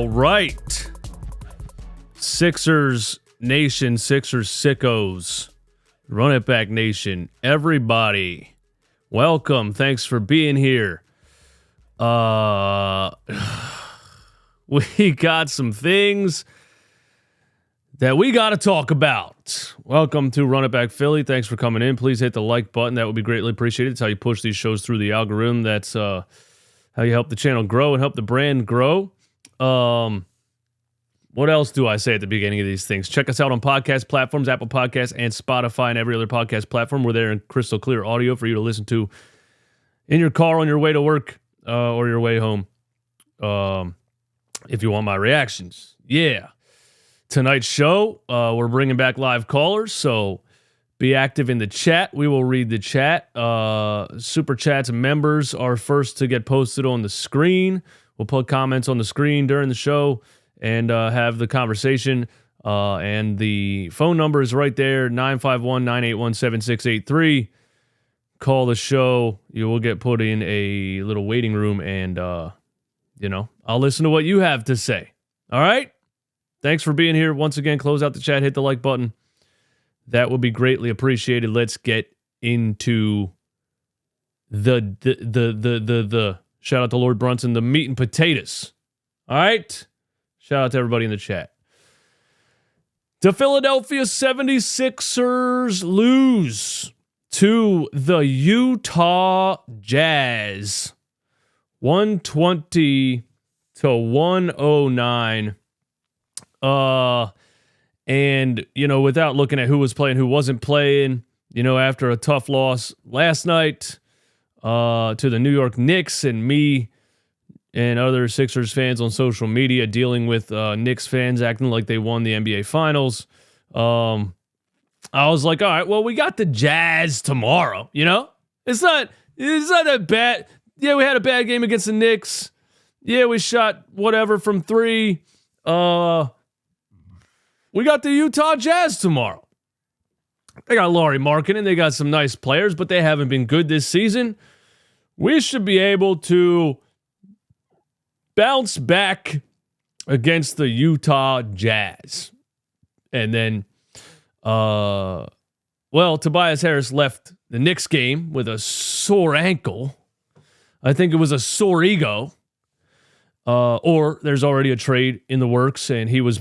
right. Sixers Nation, Sixers sickos, Run It Back Nation, everybody, welcome. Thanks for being here. We got some things that we got to talk about. Welcome to Run It Back Philly. Thanks for coming in. Please hit the like button. That would be greatly appreciated. It's how you push these shows through the algorithm. That's how you help the channel grow and help the brand grow. What else do I say at the beginning of these things? Check us out on podcast platforms, Apple Podcasts, and Spotify, and every other podcast platform. We're there in crystal clear audio for you to listen to in your car on your way to work or your way home. If you want my reactions. Yeah. Tonight's show, we're bringing back live callers, so be active in the chat. We will read the chat. Super Chats members are first to get posted on the screen. We'll put comments on the screen during the show and have the conversation. And the phone number is right there, 951-981-7683. Call the show. You will get put in a little waiting room, and, I'll listen to what you have to say. All right? Thanks for being here. Once again, close out the chat, hit the like button. That would be greatly appreciated. Let's get into the shout out to Lord Brunson, the meat and potatoes. All right? Shout out to everybody in the chat. The Philadelphia 76ers lose to the Utah Jazz. 120 to 109. And, without looking at who was playing, who wasn't playing, after a tough loss last night to the New York Knicks, and me and other Sixers fans on social media dealing with Knicks fans acting like they won the NBA Finals. I was like, all right, well, we got the Jazz tomorrow, It's not that bad. Yeah, we had a bad game against the Knicks. Yeah, we shot whatever from three. We got the Utah Jazz tomorrow. They got Lauri Markkanen. They got some nice players, but they haven't been good this season. We should be able to bounce back against the Utah Jazz. And then, Tobias Harris left the Knicks game with a sore ankle. I think it was a sore ego. Or there's already a trade in the works, and he was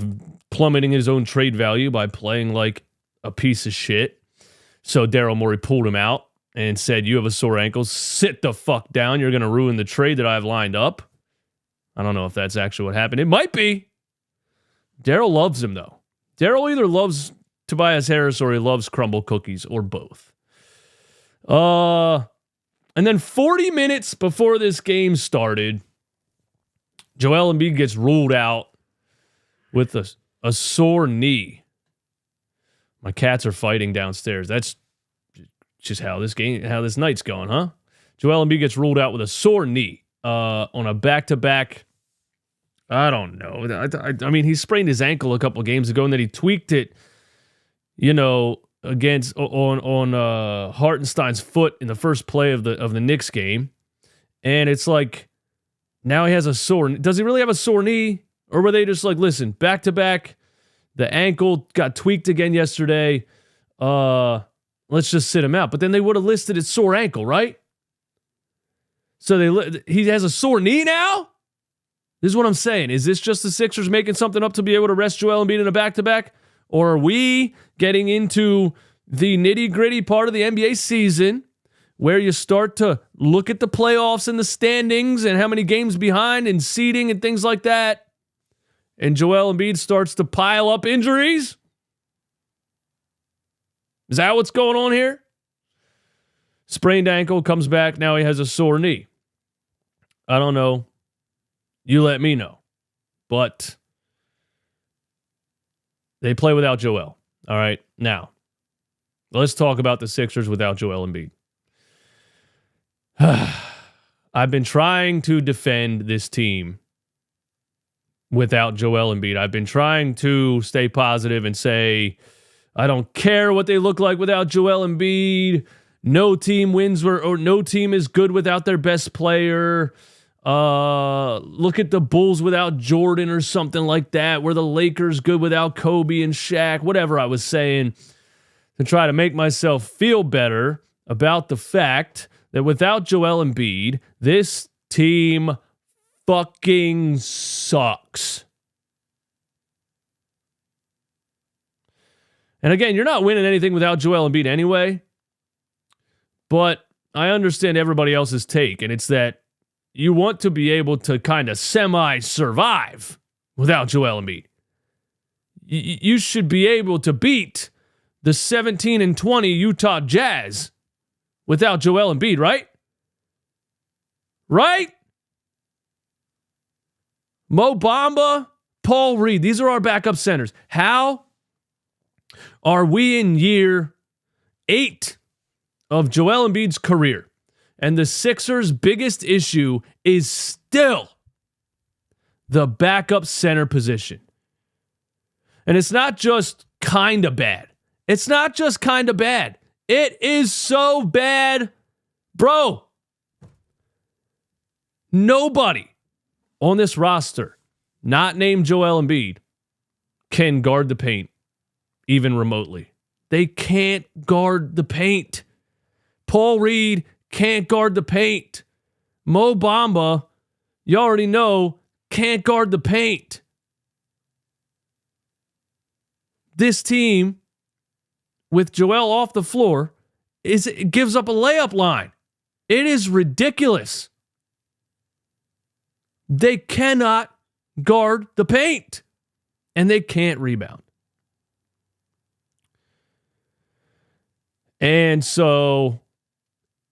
plummeting his own trade value by playing like a piece of shit. So Daryl Morey pulled him out and said, you have a sore ankle. Sit the fuck down. You're going to ruin the trade that I have lined up. I don't know if that's actually what happened. It might be. Daryl loves him, though. Daryl either loves Tobias Harris or he loves crumble cookies, or both. And then 40 minutes before this game started, Joel Embiid gets ruled out with a sore knee. My cats are fighting downstairs. That's just how this night's going, huh? Joel Embiid gets ruled out with a sore knee on a back-to-back. I don't know. I mean, he sprained his ankle a couple games ago, and then he tweaked it, against on Hartenstein's foot in the first play of the Knicks game, and it's like now he has a sore. Does he really have a sore knee, or were they just like, listen, back to back, the ankle got tweaked again yesterday. Let's just sit him out. But then they would have listed it sore ankle, right? So he has a sore knee now. This is what I'm saying. Is this just the Sixers making something up to be able to rest Joel Embiid in a back-to-back? Or are we getting into the nitty-gritty part of the NBA season where you start to look at the playoffs and the standings and how many games behind and seeding and things like that, and Joel Embiid starts to pile up injuries? Is that what's going on here? Sprained ankle, comes back, now he has a sore knee. I don't know. You let me know. But they play without Joel. All right. Now, let's talk about the Sixers without Joel Embiid. I've been trying to defend this team without Joel Embiid. I've been trying to stay positive and say, I don't care what they look like without Joel Embiid. No team wins or no team is good without their best player. Look at the Bulls without Jordan or something like that. Were the Lakers good without Kobe and Shaq? Whatever I was saying to try to make myself feel better about the fact that without Joel Embiid, this team fucking sucks. And again, you're not winning anything without Joel Embiid anyway, but I understand everybody else's take, and it's that you want to be able to kind of semi-survive without Joel Embiid. You should be able to beat the 17-20 Utah Jazz without Joel Embiid, right? Right? Mo Bamba, Paul Reed, these are our backup centers. How are we in year 8 of Joel Embiid's career, and the Sixers' biggest issue is still the backup center position? And it's not just kind of bad. It's not just kind of bad. It is so bad, bro. Nobody on this roster, not named Joel Embiid, can guard the paint, even remotely. They can't guard the paint. Paul Reed can't guard the paint. Mo Bamba, you already know, can't guard the paint. This team, with Joel off the floor, it gives up a layup line. It is ridiculous. They cannot guard the paint, and they can't rebound. And so,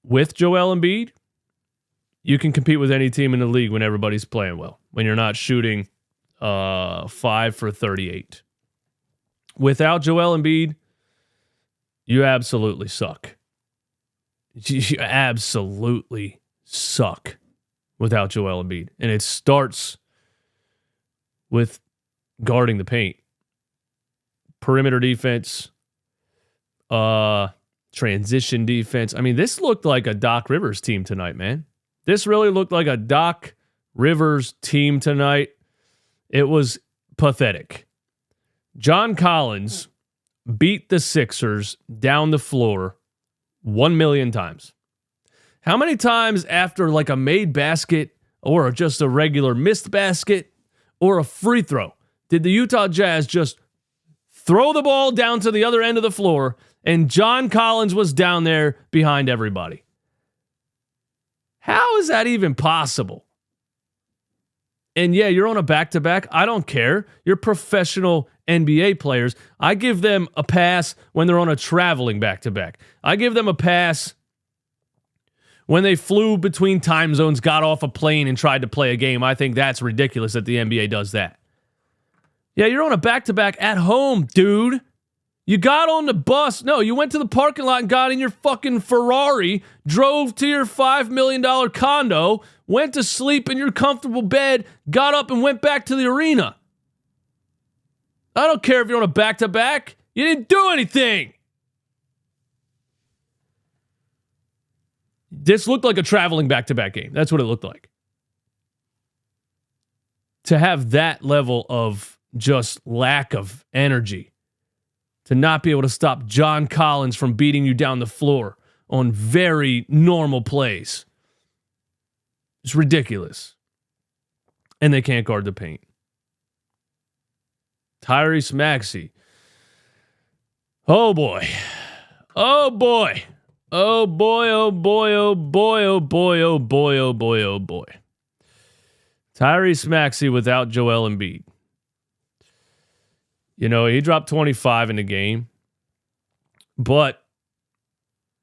with Joel Embiid, you can compete with any team in the league when everybody's playing well, when you're not shooting 5 for 38. Without Joel Embiid, you absolutely suck. You absolutely suck without Joel Embiid. And it starts with guarding the paint. Perimeter defense, transition defense. I mean, this looked like a Doc Rivers team tonight, man. This really looked like a Doc Rivers team tonight. It was pathetic. John Collins beat the Sixers down the floor 1 million times. How many times after like a made basket or just a regular missed basket or a free throw did the Utah Jazz just throw the ball down to the other end of the floor and John Collins was down there behind everybody? How is that even possible? And yeah, you're on a back-to-back. I don't care. You're professional NBA players. I give them a pass when they're on a traveling back-to-back. I give them a pass when they flew between time zones, got off a plane, and tried to play a game. I think that's ridiculous that the NBA does that. Yeah, you're on a back-to-back at home, dude. You got on the bus. No, you went to the parking lot and got in your fucking Ferrari, drove to your $5 million condo, went to sleep in your comfortable bed, got up and went back to the arena. I don't care if you're on a back-to-back. You didn't do anything. This looked like a traveling back-to-back game. That's what it looked like. To have that level of just lack of energy, to not be able to stop John Collins from beating you down the floor on very normal plays. It's ridiculous. And they can't guard the paint. Tyrese Maxey. Oh boy. Oh boy. Oh boy, oh boy, oh boy, oh boy, oh boy, oh boy, oh boy. Tyrese Maxey without Joel Embiid. You know, he dropped 25 in the game. But,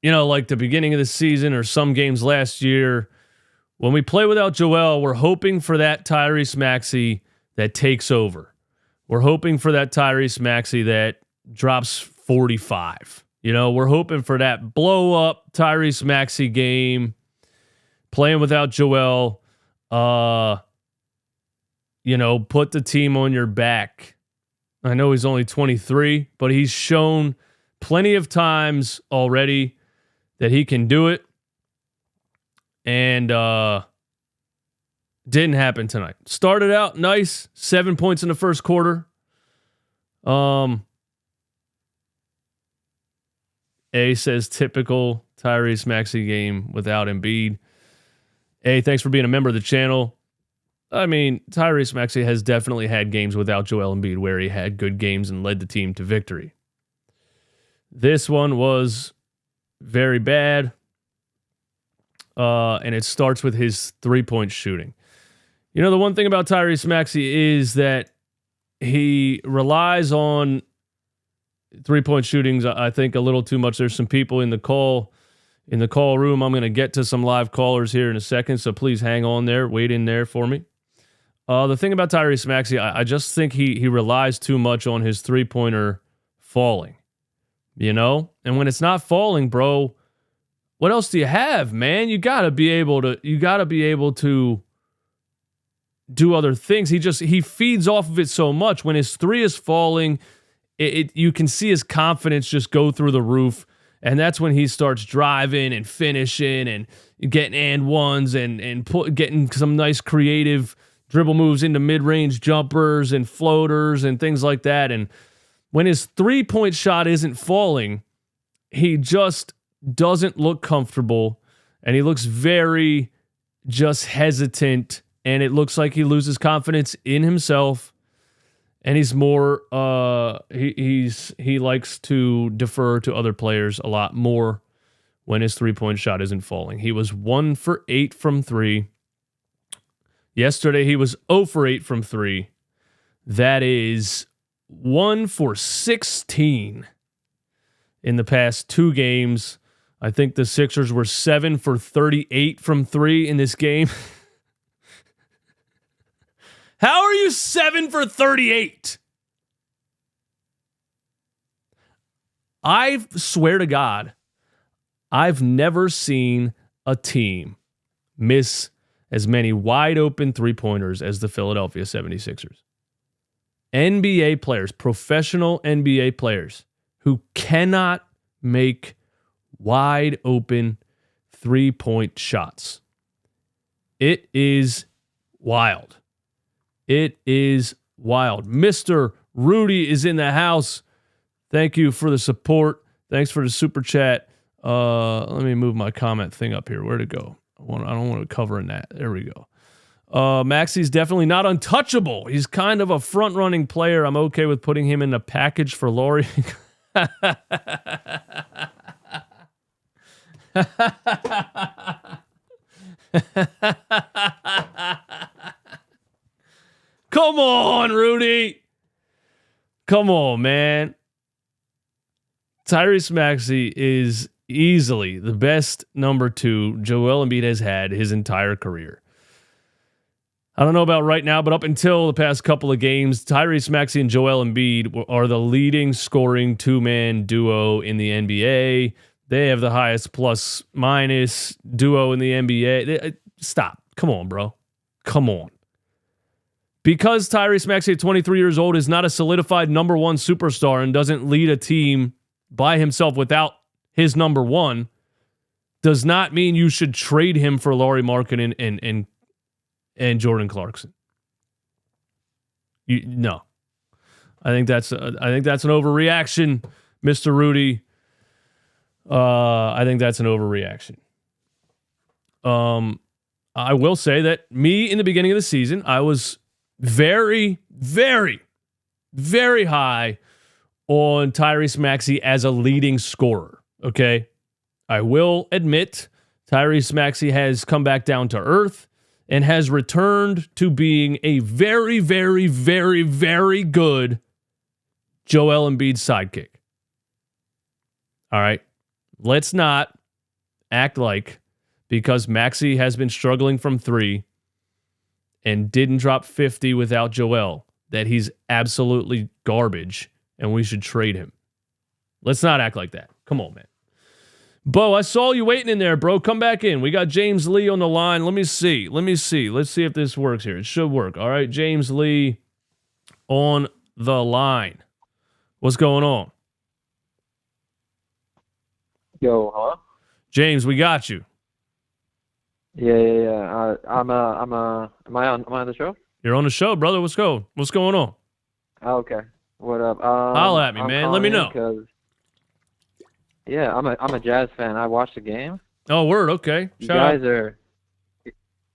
you know, like the beginning of the season or some games last year, when we play without Joel, we're hoping for that Tyrese Maxey that takes over. We're hoping for that Tyrese Maxey that drops 45. You know, we're hoping for that blow-up Tyrese Maxey game, playing without Joel, you know, put the team on your back. I know he's only 23, but he's shown plenty of times already that he can do it. And Didn't happen tonight. Started out nice, 7 points in the first quarter. A says typical Tyrese Maxey game without Embiid. A, thanks for being a member of the channel. I mean, Tyrese Maxey has definitely had games without Joel Embiid where he had good games and led the team to victory. This one was very bad. And it starts with his three-point shooting. You know, the one thing about Tyrese Maxey is that he relies on three-point shootings, I think, a little too much. There's some people in the call room. I'm going to get to some live callers here in a second, so please hang on there. Wait in there for me. The thing about Tyrese Maxey, I just think he relies too much on his three-pointer falling, you know? And when it's not falling, bro, what else do you have, man? You got to be able to do other things. He feeds off of it so much. When his three is falling, you can see his confidence just go through the roof. And that's when he starts driving and finishing and getting and ones and getting some nice creative dribble moves into mid-range jumpers and floaters and things like that. And when his three-point shot isn't falling, he just doesn't look comfortable, and he looks very just hesitant, and it looks like he loses confidence in himself, and he's more he likes to defer to other players a lot more when his three-point shot isn't falling. He was 1 for 8 from 3. Yesterday he was 0 for 8 from 3. That is 1 for 16 in the past 2 games. I think the Sixers were 7 for 38 from 3 in this game. How are you 7 for 38? I swear to God, I've never seen a team miss as many wide open three-pointers as the Philadelphia 76ers. NBA players, professional NBA players who cannot make wide open three-point shots. It is wild. It is wild. Mr. Rudy is in the house. Thank you for the support. Thanks for the super chat. Let me move my comment thing up here. Where'd it go? I don't want to cover in that. There we go. Maxey's definitely not untouchable. He's kind of a front-running player. I'm okay with putting him in the package for Laurie. Come on, Rudy. Come on, man. Tyrese Maxey is easily the best number 2 Joel Embiid has had his entire career. I don't know about right now, but up until the past couple of games, Tyrese Maxey and Joel Embiid are the leading scoring two-man duo in the NBA. They have the highest plus-minus duo in the NBA. Stop. Come on, bro. Come on. Because Tyrese Maxey at 23 years old is not a solidified number 1 superstar and doesn't lead a team by himself without his number 1, does not mean you should trade him for Lauri Markkanen and Jordan Clarkson. No. I think that's an overreaction, Mr. Rudy. I think that's an overreaction. I will say that me in the beginning of the season, I was very, very, very high on Tyrese Maxey as a leading scorer. Okay? I will admit Tyrese Maxey has come back down to earth and has returned to being a very, very, very, very good Joel Embiid sidekick. All right? Let's not act like because Maxey has been struggling from 3 and didn't drop 50 without Joel that he's absolutely garbage and we should trade him. Let's not act like that. Come on, man. Bo, I saw you waiting in there, bro. Come back in. We got James Lee on the line. Let me see. Let's see if this works here. It should work. All right, James Lee on the line. What's going on? Yo, hello? James, we got you. Yeah. Am I on the show? You're on the show, brother. What's going on? Oh, okay. What up? Holla at me, I'm man. Let calling me in know. because I'm a Jazz fan. I watched the game. Oh, word. Okay. You Shout out. guys are,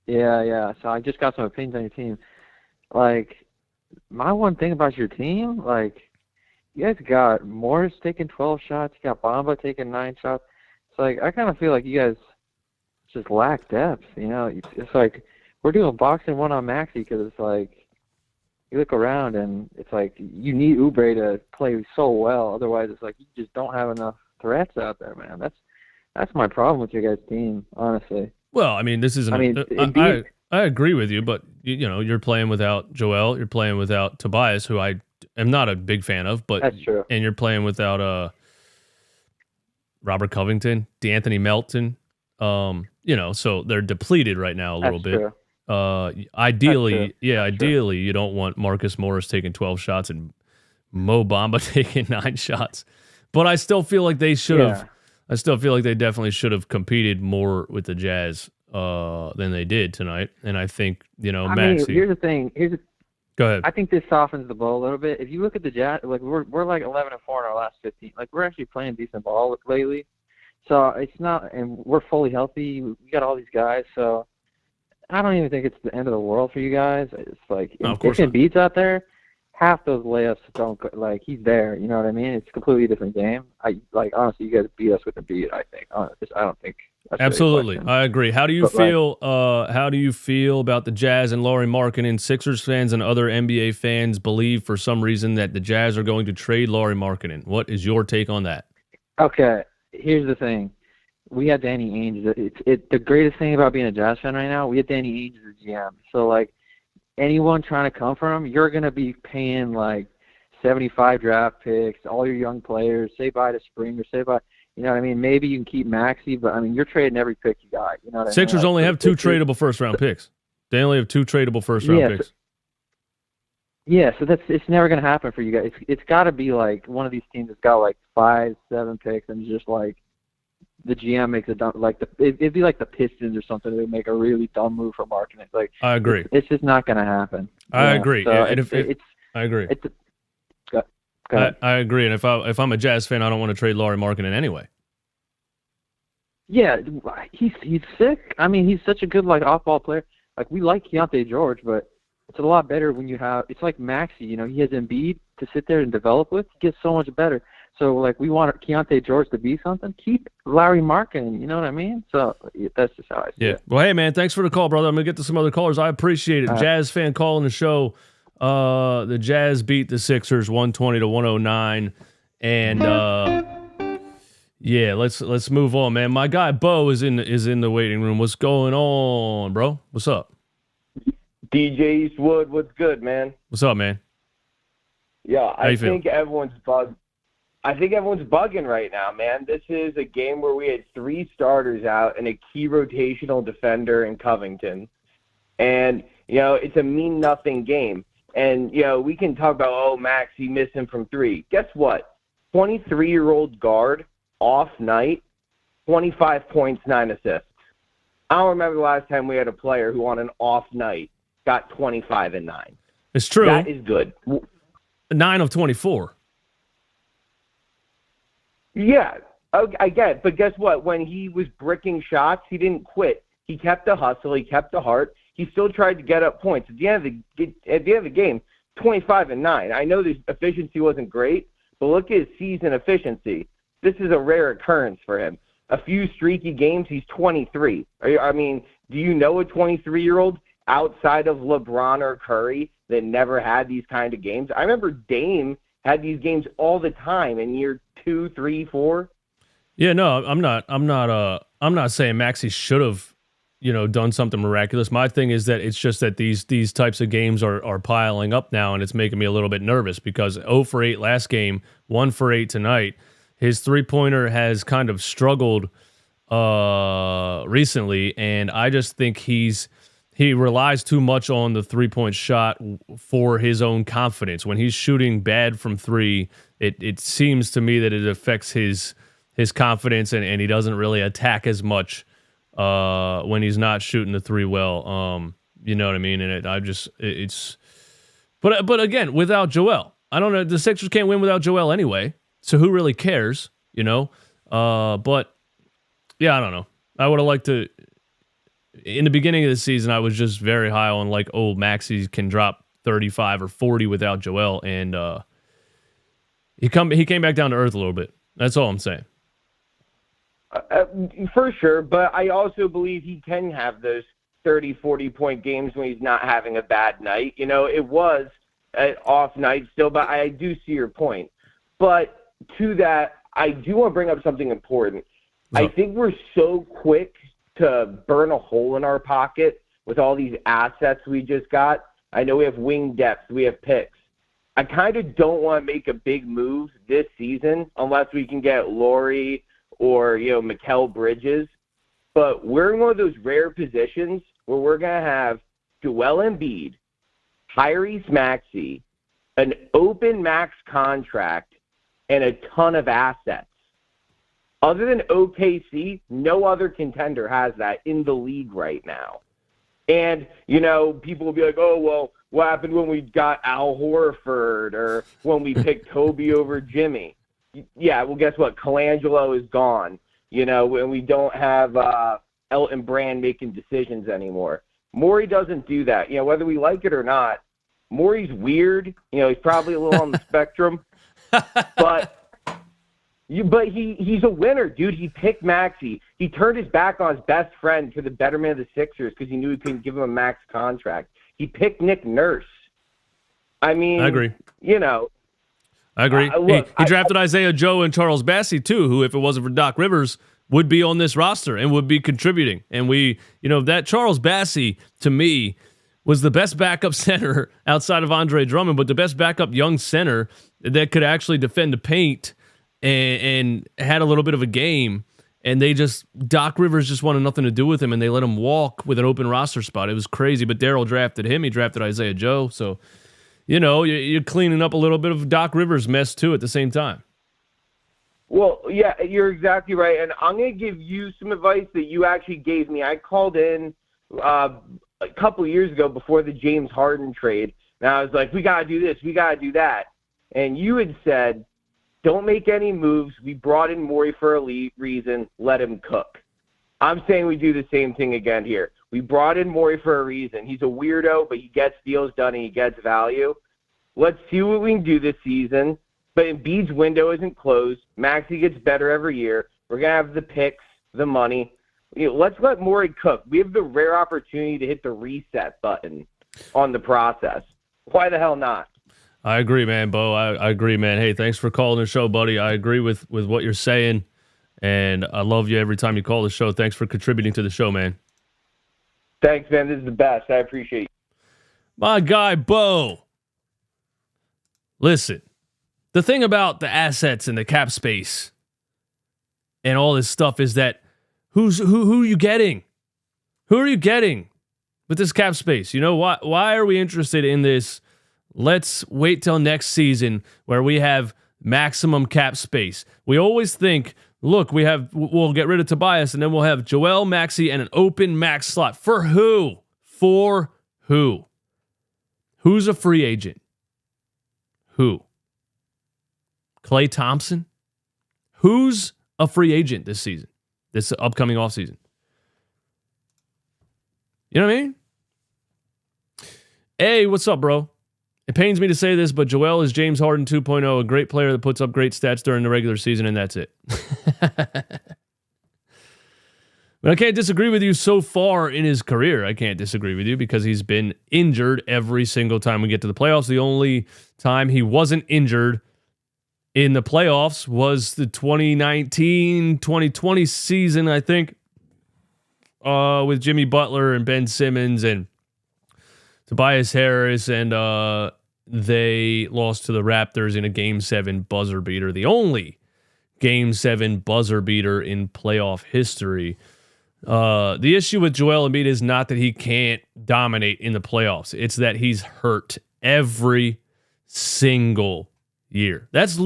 yeah. So I just got some opinions on your team. Like, my one thing about your team, like, you guys got Morris taking 12 shots. You got Bamba taking 9 shots. It's like I kind of feel like you guys just lack depth. It's like we're doing boxing one on Maxey because it's like you look around and it's like you need Oubre to play so well. Otherwise, it's like you just don't have enough threats out there, man. That's my problem with your guys' team, honestly. Well, I mean, this isn't. I mean, I Embiid. agree with you, but you're playing without Joel. You're playing without Tobias, who I am not a big fan of, but That's true. and you're playing without Robert Covington, D'Anthony Melton. So they're depleted right now a little That's bit. true. That's true. Ideally, yeah, That's true. ideally you don't want Marcus Morris taking 12 shots and Mo Bamba taking 9 shots. But I still feel like they should have. Yeah. I still feel like they definitely should have competed more with the Jazz than they did tonight. And I think I mean, Maxey. here's the thing. Go ahead. I think this softens the blow a little bit. If you look at the Jazz, like we're like 11-4 in our last 15. Like we're actually playing decent ball lately. So it's not, and we're fully healthy. We got all these guys. So I don't even think it's the end of the world for you guys. It's like No, of if course not. Embiid's out there, half those layups don't go, like he's there. You know what I mean? It's a completely different game. I like honestly, you guys beat us with Embiid. I think. I don't think. That's really a Absolutely, question. I agree. How do you But like, feel? How do you feel about the Jazz and Lauri Markkanen? Sixers fans and other NBA fans believe for some reason that the Jazz are going to trade Lauri Markkanen. What is your take on that? okay, here's the thing. We had Danny Ainge. The greatest thing about being a Jazz fan right now, we had Danny Ainge as the GM. So like anyone trying to come from him, you're gonna be paying like 75 draft picks, all your young players, say bye to Spring or say bye. You know what I mean? Maybe you can keep Maxey, but I mean you're trading every pick you got. You know what I mean? Sixers Like only for the have two Sixers, tradable first round picks. They only have two tradable first round yeah, picks. so it's never gonna happen for you guys. It's got to be like one of these teams that's got like 5, 7 picks and just like the GM makes a dumb like it'd be like the Pistons or something. They make a really dumb move for marketing. It's like I agree. it's just not gonna happen. I agree. So Yeah, and it's I agree. go ahead. I agree. And if I'm a Jazz fan, I don't want to trade Lauri Markkanen anyway. Yeah, he's sick. I mean, he's such a good like off-ball player. Like we like Keontae George, but it's a lot better when you have. It's like Maxey. He has Embiid to sit there and develop with. He gets so much better. So like we want Keontae George to be something. Keep Larry Markin. You know what I mean? So that's just how I see it. Well, hey man, thanks for the call, brother. I'm gonna get to some other callers. I appreciate it. Jazz fan calling the show. The Jazz beat the Sixers 120-109, and yeah, let's move on, man. My guy Bo is in the waiting room. What's going on, bro? What's up? DJ Eastwood, what's good, man? What's up, man? Yeah, How you feel? I think everyone's bugging right now, man. This is a game where we had 3 starters out and a key rotational defender in Covington. And, it's a mean-nothing game. And, we can talk about, Maxey missing from 3. Guess what? 23-year-old guard, off night, 25 points, 9 assists. I don't remember the last time we had a player who on an off night got 25 and 9. It's true. That is good. 9 of 24. Yeah, I get it. But guess what? When he was bricking shots, he didn't quit. He kept the hustle. He kept the heart. He still tried to get up points. At the end of the game, 25 and 9. I know the efficiency wasn't great, but look at his season efficiency. This is a rare occurrence for him. A few streaky games, he's 23. I mean, do you know a 23-year-old outside of LeBron or Curry that never had these kind of games? I remember Dame had these games all the time in year 2, 3, 4. Yeah, no, I'm not saying Maxey should have, done something miraculous. My thing is that it's just that these types of games are piling up now, and it's making me a little bit nervous because 0 for 8 last game, 1 for 8 tonight. His three-pointer has kind of struggled recently, and I just think he relies too much on the three-point shot for his own confidence. When he's shooting bad from 3, it seems to me that it affects his confidence, and he doesn't really attack as much when he's not shooting the three well. You know what I mean? And but again, without Joel, I don't know. The Sixers can't win without Joel anyway. So who really cares? You know? But yeah, I don't know. I would have liked to. In the beginning of the season, I was just very high on like, oh, Maxey can drop 35 or 40 without Joel, and he came back down to earth a little bit. That's all I'm saying. For sure, but I also believe he can have those 30, 40-point games when he's not having a bad night. You know, it was an off night still, but I do see your point. But to that, I do want to bring up something important. I think we're so quick to burn a hole in our pocket with all these assets we just got. I know we have wing depth, we have picks. I kind of don't want to make a big move this season unless we can get Laurie or, you know, Mikal Bridges. But we're in one of those rare positions where we're going to have Joel Embiid, Tyrese Maxey, an open max contract, and a ton of assets. Other than OKC, no other contender has that in the league right now. And, you know, people will be like, oh, well, what happened when we got Al Horford or when we picked Toby over Jimmy? Yeah, well, guess what? Colangelo is gone, you know, and we don't have Elton Brand making decisions anymore. Morey doesn't do that. You know, whether we like it or not, Morey's weird. You know, he's probably a little on the spectrum. But he's a winner, dude. He picked Maxey. He turned his back on his best friend for the betterment of the Sixers because he knew he couldn't give him a max contract. He picked Nick Nurse. I mean, I agree. You know. I agree. Look, he drafted Isaiah Joe and Charles Bassey, too, who, if it wasn't for Doc Rivers, would be on this roster and would be contributing. And that Charles Bassey, to me, was the best backup center outside of Andre Drummond, but the best backup young center that could actually defend the paint and had a little bit of a game, and Doc Rivers just wanted nothing to do with him, and they let him walk with an open roster spot. It was crazy, but Daryl drafted him. He drafted Isaiah Joe, so, you know, you're cleaning up a little bit of Doc Rivers' mess, too, at the same time. Well, yeah, you're exactly right, and I'm going to give you some advice that you actually gave me. I called in a couple of years ago before the James Harden trade, and I was like, we got to do this, we got to do that, and you had said, don't make any moves. We brought in Morey for a reason. Let him cook. I'm saying we do the same thing again here. We brought in Morey for a reason. He's a weirdo, but he gets deals done and he gets value. Let's see what we can do this season. But Embiid's window isn't closed. Maxey gets better every year. We're going to have the picks, the money. You know, let's let Morey cook. We have the rare opportunity to hit the reset button on the process. Why the hell not? I agree, man, Bo. I agree, man. Hey, thanks for calling the show, buddy. I agree with what you're saying, and I love you every time you call the show. Thanks for contributing to the show, man. Thanks, man. This is the best. I appreciate you. My guy, Bo. Listen, the thing about the assets and the cap space and all this stuff is that who are you getting? Who are you getting with this cap space? You know, why are we interested in this? Let's wait till next season where we have maximum cap space. We always think, look, we'll get rid of Tobias and then we'll have Joel, Maxey, and an open max slot. For who? For who? Who's a free agent? Who? Klay Thompson? Who's a free agent this season? This upcoming offseason? You know what I mean? Hey, what's up, bro? It pains me to say this, but Joel is James Harden 2.0, a great player that puts up great stats during the regular season, and that's it. But I can't disagree with you so far in his career. I can't disagree with you because he's been injured every single time we get to the playoffs. The only time he wasn't injured in the playoffs was the 2019-2020 season, I think, with Jimmy Butler and Ben Simmons and Tobias Harris, and they lost to the Raptors in a Game 7 buzzer beater, the only Game 7 buzzer beater in playoff history. The issue with Joel Embiid is not that he can't dominate in the playoffs. It's that he's hurt every single year. That's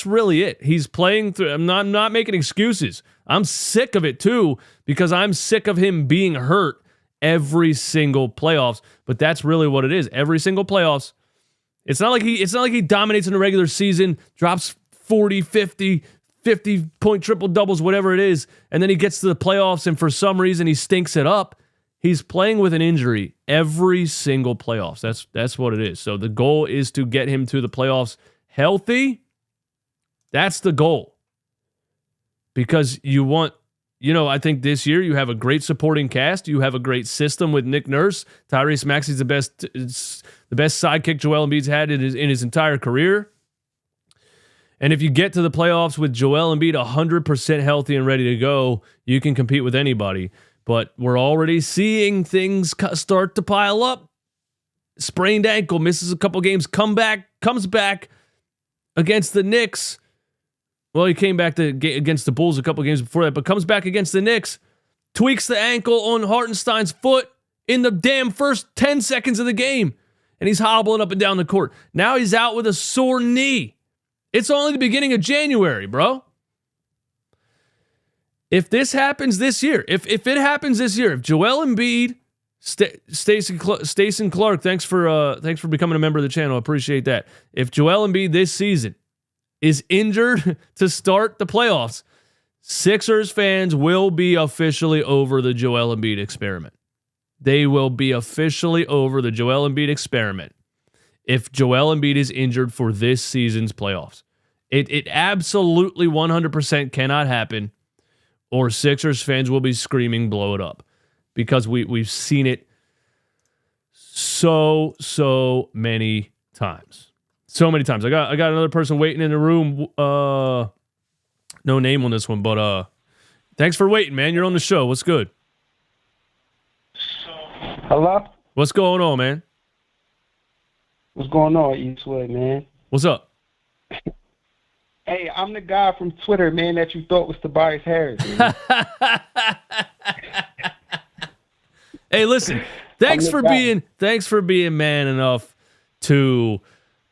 really it. He's playing through. I'm not making excuses. I'm sick of it too because I'm sick of him being hurt every single playoffs. But that's really what it is. Every single playoffs. It's not like he dominates in the regular season, drops 40, 50 point triple doubles, whatever it is, and then he gets to the playoffs and for some reason he stinks it up. He's playing with an injury every single playoffs. That's what it is. So the goal is to get him to the playoffs healthy. That's the goal. Because I think this year you have a great supporting cast. You have a great system with Nick Nurse. Tyrese Maxey's the best sidekick Joel Embiid's had in his entire career. And if you get to the playoffs with Joel Embiid 100% healthy and ready to go, you can compete with anybody. But we're already seeing things start to pile up. Sprained ankle, misses a couple games, comes back against the Knicks. Well, he came back against the Bulls a couple games before that, but comes back against the Knicks, tweaks the ankle on Hartenstein's foot in the damn first 10 seconds of the game, and he's hobbling up and down the court. Now he's out with a sore knee. It's only the beginning of January, bro. If this happens this year, if it happens this year, if Joel Embiid, Stacey Clark, thanks for becoming a member of the channel. I appreciate that. If Joel Embiid this season is injured to start the playoffs, Sixers fans will be officially over the Joel Embiid experiment. They will be officially over the Joel Embiid experiment if Joel Embiid is injured for this season's playoffs. It absolutely 100% cannot happen, or Sixers fans will be screaming, blow it up. Because we've seen it so many times. So many times. I got another person waiting in the room. No name on this one, but thanks for waiting, man. You're on the show. What's good? Hello? What's going on, man? What's going on, Eastwood, man? What's up? Hey, I'm the guy from Twitter, man, that you thought was Tobias Harris. Hey, listen. Thanks for being man enough to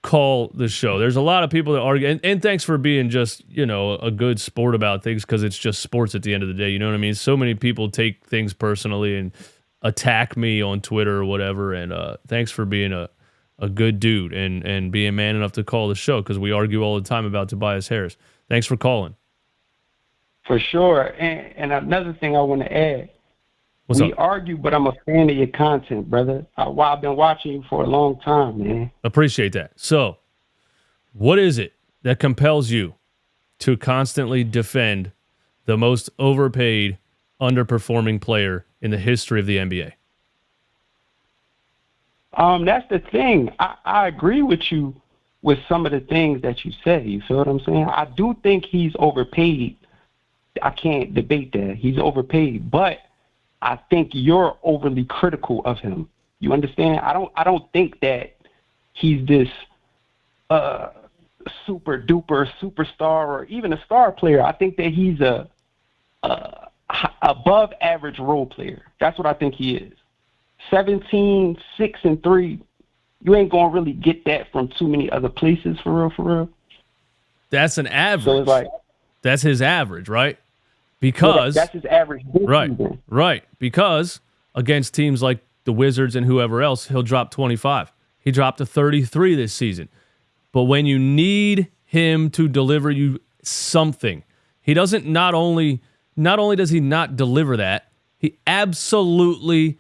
call the show. There's a lot of people that argue, and thanks for being just, a good sport about things because it's just sports at the end of the day. You know what I mean? So many people take things personally and attack me on Twitter or whatever, and thanks for being a good dude and being man enough to call the show because we argue all the time about Tobias Harris. Thanks for calling. For sure. And another thing I want to add. We argue, but I'm a fan of your content, brother. I've been watching you for a long time, man. Appreciate that. So, what is it that compels you to constantly defend the most overpaid, underperforming player in the history of the NBA? That's the thing. I agree with you with some of the things that you say. You feel what I'm saying? I do think he's overpaid. I can't debate that. He's overpaid, but I think you're overly critical of him. You understand? I don't think that he's this super duper superstar or even a star player. I think that he's a above average role player. That's what I think he is. 17, 6, and 3. You ain't gonna really get that from too many other places, for real. That's an average. So it's like that's his average, right? Because that's his average. Right. Because against teams like the Wizards and whoever else, he'll drop 25. He dropped to 33 this season. But when you need him to deliver you something, he doesn't. Not only does he not deliver that, he absolutely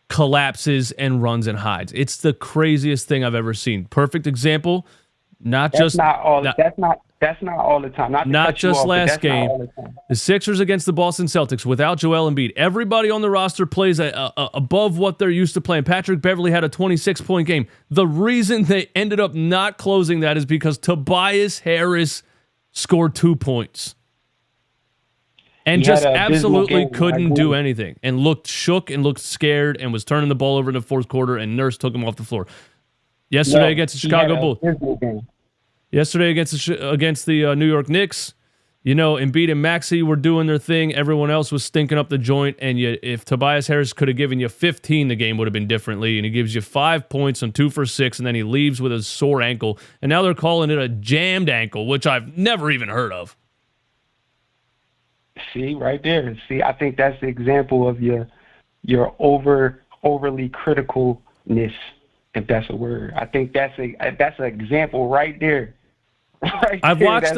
collapses and runs and hides. It's the craziest thing I've ever seen. Perfect example. That's not all the time. Not just last game. The Sixers against the Boston Celtics without Joel Embiid. Everybody on the roster plays above what they're used to playing. Patrick Beverley had a 26-point game. The reason they ended up not closing that is because Tobias Harris scored 2 points. And just absolutely couldn't do anything. And looked shook and looked scared and was turning the ball over in the fourth quarter, and Nurse took him off the floor. Yesterday against the Chicago Bulls. Yesterday against the New York Knicks, You know, Embiid and Maxey were doing their thing. Everyone else was stinking up the joint. And if Tobias Harris could have given you 15, the game would have been differently. And he gives you 5 points on 2 for 6, and then he leaves with a sore ankle. And now they're calling it a jammed ankle, which I've never even heard of. See, right there. See, I think that's the example of your overly criticalness, if that's a word. I think that's an example right there. Right I've there,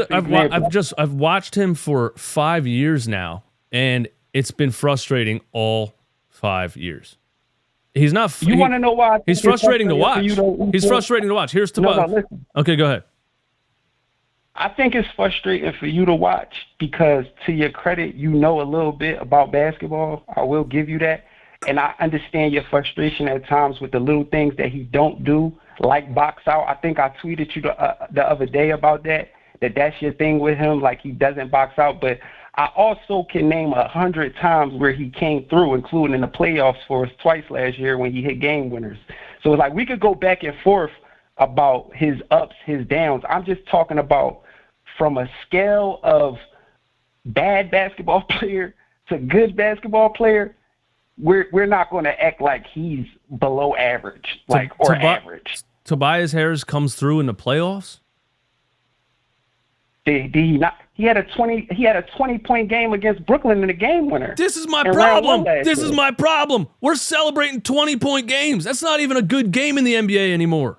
I've watched him for 5 years now, and it's been frustrating all 5 years. He's not. You want to know why? He's frustrating to watch. He's frustrating to watch. Here's Tobias. No, listen. Okay, go ahead. I think it's frustrating for you to watch because, to your credit, you know a little bit about basketball. I will give you that. And I understand your frustration at times with the little things that he don't do, like box out. I think I tweeted you the other day about that's your thing with him, like he doesn't box out. But I also can name 100 times where he came through, including in the playoffs for us twice last year when he hit game winners. So it's like we could go back and forth about his ups, his downs. I'm just talking about from a scale of bad basketball player to good basketball player, we're not going to act like he's below average, average. Tobias Harris comes through in the playoffs? Did he not? He had a 20-point game against Brooklyn in the game winner. This is my problem. This is my problem. We're celebrating 20-point games. That's not even a good game in the NBA anymore.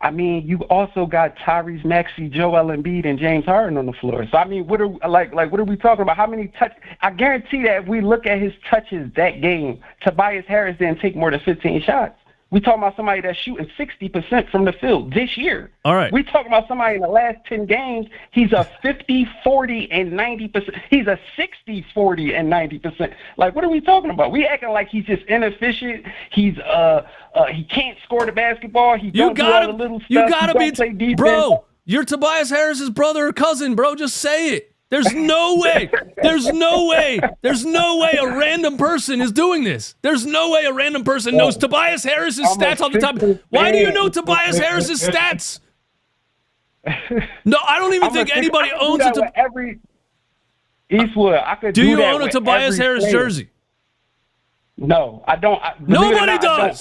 I mean, you also got Tyrese Maxey, Joel Embiid, and James Harden on the floor. So I mean, what are we talking about? How many touch? I guarantee that if we look at his touches that game, Tobias Harris didn't take more than 15 shots. We talking about somebody that's shooting 60% from the field this year. All right. We talking about somebody in the last 10 games. He's a 50, 40, and 90%. He's a 60, 40, and 90%. Like, what are we talking about? We acting like he's just inefficient. He's he can't score the basketball. He don't do all the little stuff. You gotta he don't play defense. Bro. You're Tobias Harris's brother or cousin, bro. Just say it. There's no way. There's no way a random person is doing this. There's no way a random person knows Tobias Harris's stats off the top. Why do you know Tobias Harris's stats? No, I don't even think anybody owns it. Eastwood, I could do you that own a Tobias Harris jersey? No, I don't. Nobody does.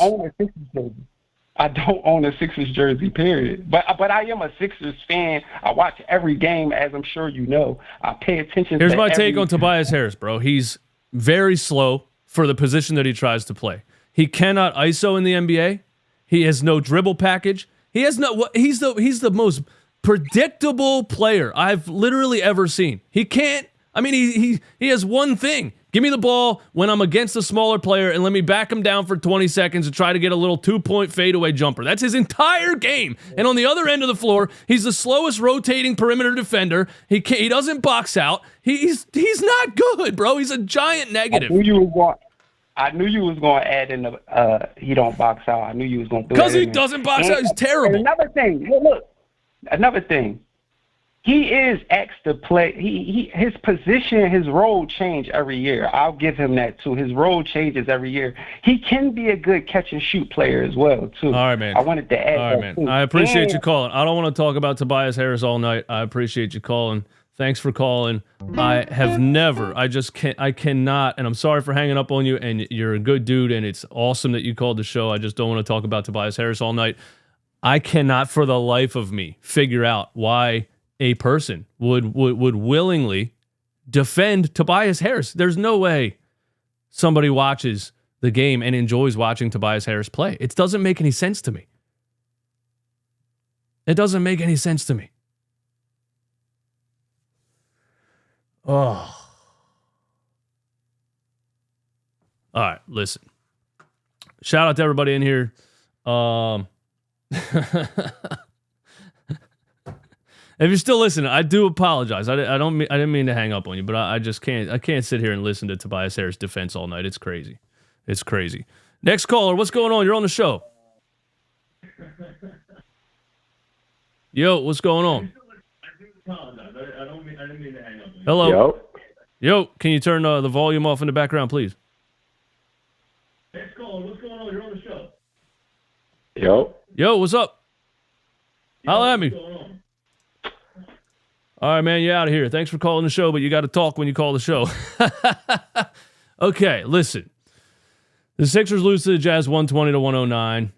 I don't own a Sixers jersey, period. But I am a Sixers fan. I watch every game, as I'm sure you know. I pay attention. Here's my take on Tobias Harris, bro. He's very slow for the position that he tries to play. He cannot ISO in the NBA. He has no dribble package. He's the most predictable player I've literally ever seen. He can't. I mean, he has one thing. Give me the ball when I'm against a smaller player and let me back him down for 20 seconds and try to get a little 2-point fadeaway jumper. That's his entire game. And on the other end of the floor, he's the slowest rotating perimeter defender. He doesn't box out. He's not good, bro. He's a giant negative. I knew you was going to add in the he don't box out. I knew you was going to do that. Because he doesn't box out. He's terrible. And another thing. He is asked to play. His position, his role change every year. I'll give him that too. His role changes every year. He can be a good catch and shoot player as well too. All right, man. I wanted to add that too. I appreciate you calling. I don't want to talk about Tobias Harris all night. I appreciate you calling. Thanks for calling. I cannot, and I'm sorry for hanging up on you, and you're a good dude, and it's awesome that you called the show. I just don't want to talk about Tobias Harris all night. I cannot for the life of me figure out why a person would willingly defend Tobias Harris. There's no way somebody watches the game and enjoys watching Tobias Harris play. It doesn't make any sense to me. It doesn't make any sense to me. Oh. All right, listen. Shout out to everybody in here. If you're still listening, I do apologize. I didn't mean to hang up on you, but I just can't. I can't sit here and listen to Tobias Harris defense all night. It's crazy. It's crazy. Next caller, what's going on? You're on the show. Yo, what's going on? Hello. Yo, can you turn the volume off in the background, please? Next caller, what's going on? You're on the show. Yo, what's up? Holla at me. All right, man, you're out of here. Thanks for calling the show, but you got to talk when you call the show. Okay, listen. The Sixers lose to the Jazz 120-109.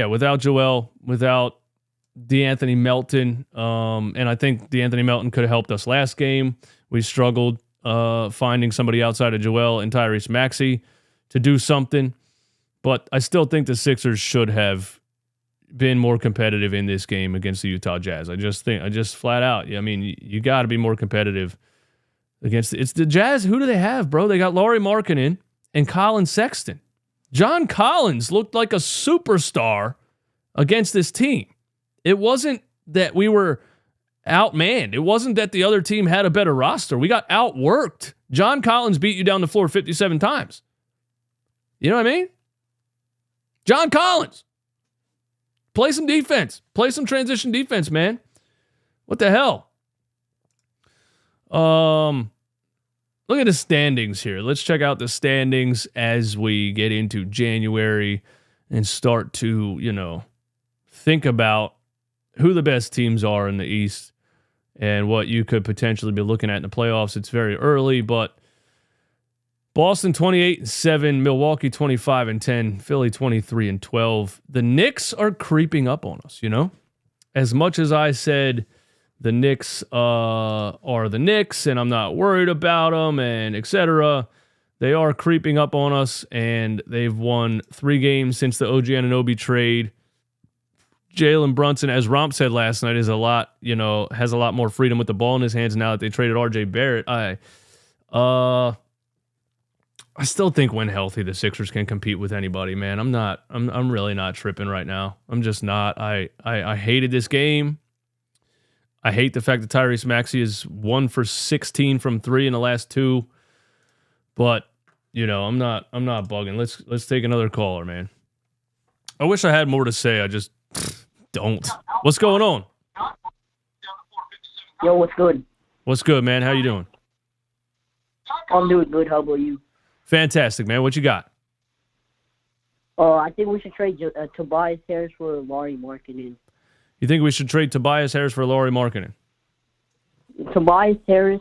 Without Joel, without DeAnthony Melton, and I think DeAnthony Melton could have helped us last game. We struggled finding somebody outside of Joel and Tyrese Maxey to do something, but I still think the Sixers should have been more competitive in this game against the Utah Jazz. I just flat out, I mean, you got to be more competitive against it's the Jazz. Who do they have, bro? They got Lauri Markkanen and Colin Sexton. John Collins looked like a superstar against this team. It wasn't that we were outmanned. It wasn't that the other team had a better roster. We got outworked. John Collins beat you down the floor 57 times. You know what I mean? John Collins. Play some defense. Play some transition defense, man. What the hell? Look at the standings here. Let's check out the standings as we get into January and start to, think about who the best teams are in the East and what you could potentially be looking at in the playoffs. It's very early, but Boston 28-7, Milwaukee 25-10, Philly 23-12. The Knicks are creeping up on us, As much as I said the Knicks are the Knicks and I'm not worried about them and etc., they are creeping up on us, and they've won 3 games since the OG Anunoby trade. Jalen Brunson, as Romp said last night, has a lot more freedom with the ball in his hands now that they traded RJ Barrett. I still think when healthy, the Sixers can compete with anybody, man. I'm really not tripping right now. I'm just not. I hated this game. I hate the fact that Tyrese Maxey is 1 for 16 from 3 in the last 2. But, I'm not bugging. Let's take another caller, man. I wish I had more to say. I just don't. What's going on? Yo, what's good? What's good, man? How you doing? I'm doing good. How about you? Fantastic, man. What you got? I think we should trade Tobias Harris for Lauri Markkanen. You think we should trade Tobias Harris for Lauri Markkanen? Tobias Harris,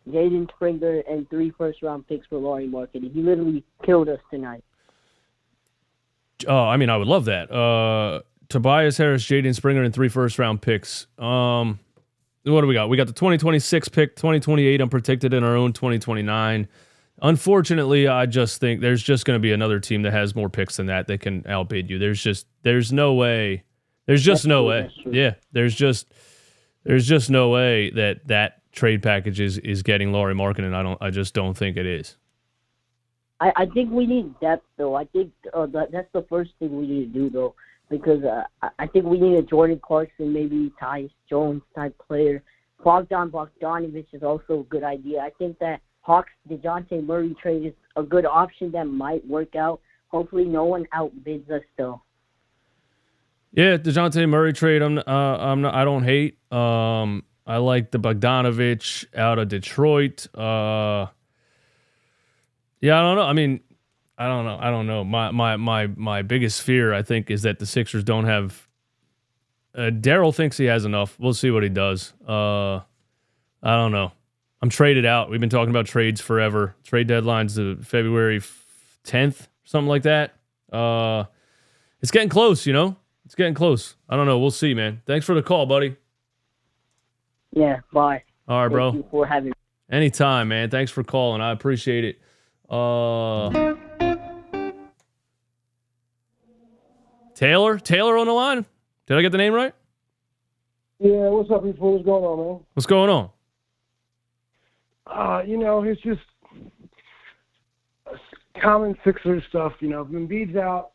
Jaden Springer, and 3 first-round picks for Lauri Markkanen. He literally killed us tonight. I would love that. Tobias Harris, Jaden Springer, and 3 first-round picks. What do we got? We got the 2026 pick, 2028 unprotected, and our own 2029. Unfortunately, I just think there's just going to be another team that has more picks than that can outbid you. There's no way. There's just no way. Yeah, there's just no way that trade package is getting Lauri Markkanen. I just don't think it is. I think we need depth, though. I think that's the first thing we need to do, though, because I think we need a Jordan Clarkson, maybe Tyus Jones type player. Bogdan Bogdanovic is also a good idea. I think that Hawks DeJounte Murray trade is a good option that might work out. Hopefully, no one outbids us, though. Yeah, DeJounte Murray trade. I don't hate. I like the Bogdanovic out of Detroit. Yeah, I don't know. I don't know. My biggest fear, I think, is that the Sixers don't have. Daryl thinks he has enough. We'll see what he does. I don't know. I'm traded out. We've been talking about trades forever. Trade deadline's February 10th, something like that. It's getting close, It's getting close. I don't know. We'll see, man. Thanks for the call, buddy. Yeah, bye. All right, bro. Thank you for having me. Anytime, man. Thanks for calling. I appreciate it. Taylor on the line? Did I get the name right? Yeah, what's up, people? What's going on, man? What's going on? It's just common Sixers stuff. If Embiid's out,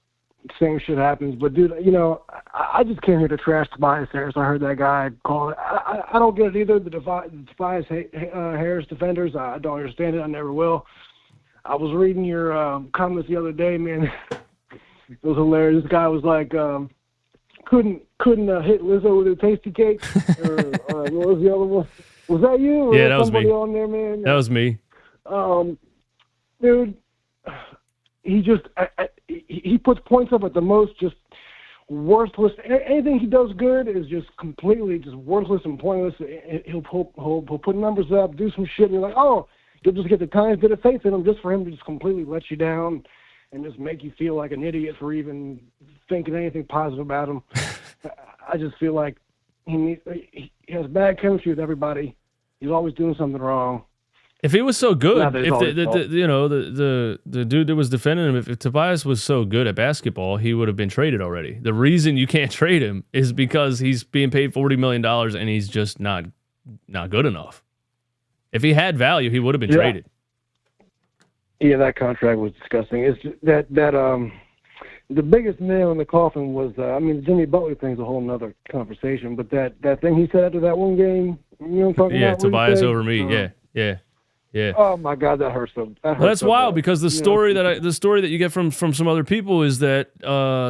same shit happens. But, dude, I just came here to trash Tobias Harris. I heard that guy call it. I don't get it either, the Tobias Harris defenders. I don't understand it. I never will. I was reading your comments the other day, man. It was hilarious. This guy was like, couldn't hit Lizzo with a tasty cake. Or what was the other one? Was that you? Or yeah, that was me. On there, man? That was me. Dude, he just he puts points up at the most just worthless. Anything he does good is just completely just worthless and pointless. He'll put numbers up, do some shit, and you're like, oh, you'll just get the tiniest bit of faith in him just for him to just completely let you down and just make you feel like an idiot for even thinking anything positive about him. I just feel like he has bad chemistry with everybody. He's always doing something wrong. If he was so good, if the dude that was defending him, if Tobias was so good at basketball, he would have been traded already. The reason you can't trade him is because he's being paid $40 million and he's just not good enough. If he had value, he would have been traded. Yeah, that contract was disgusting. It's that the biggest nail in the coffin was, the Jimmy Butler thing's a whole nother conversation, but that thing he said after that one game, you know what I'm talking about? Yeah, Tobias over me. Yeah. Oh my God, that hurts so. That's wild because the story that you get from some other people is that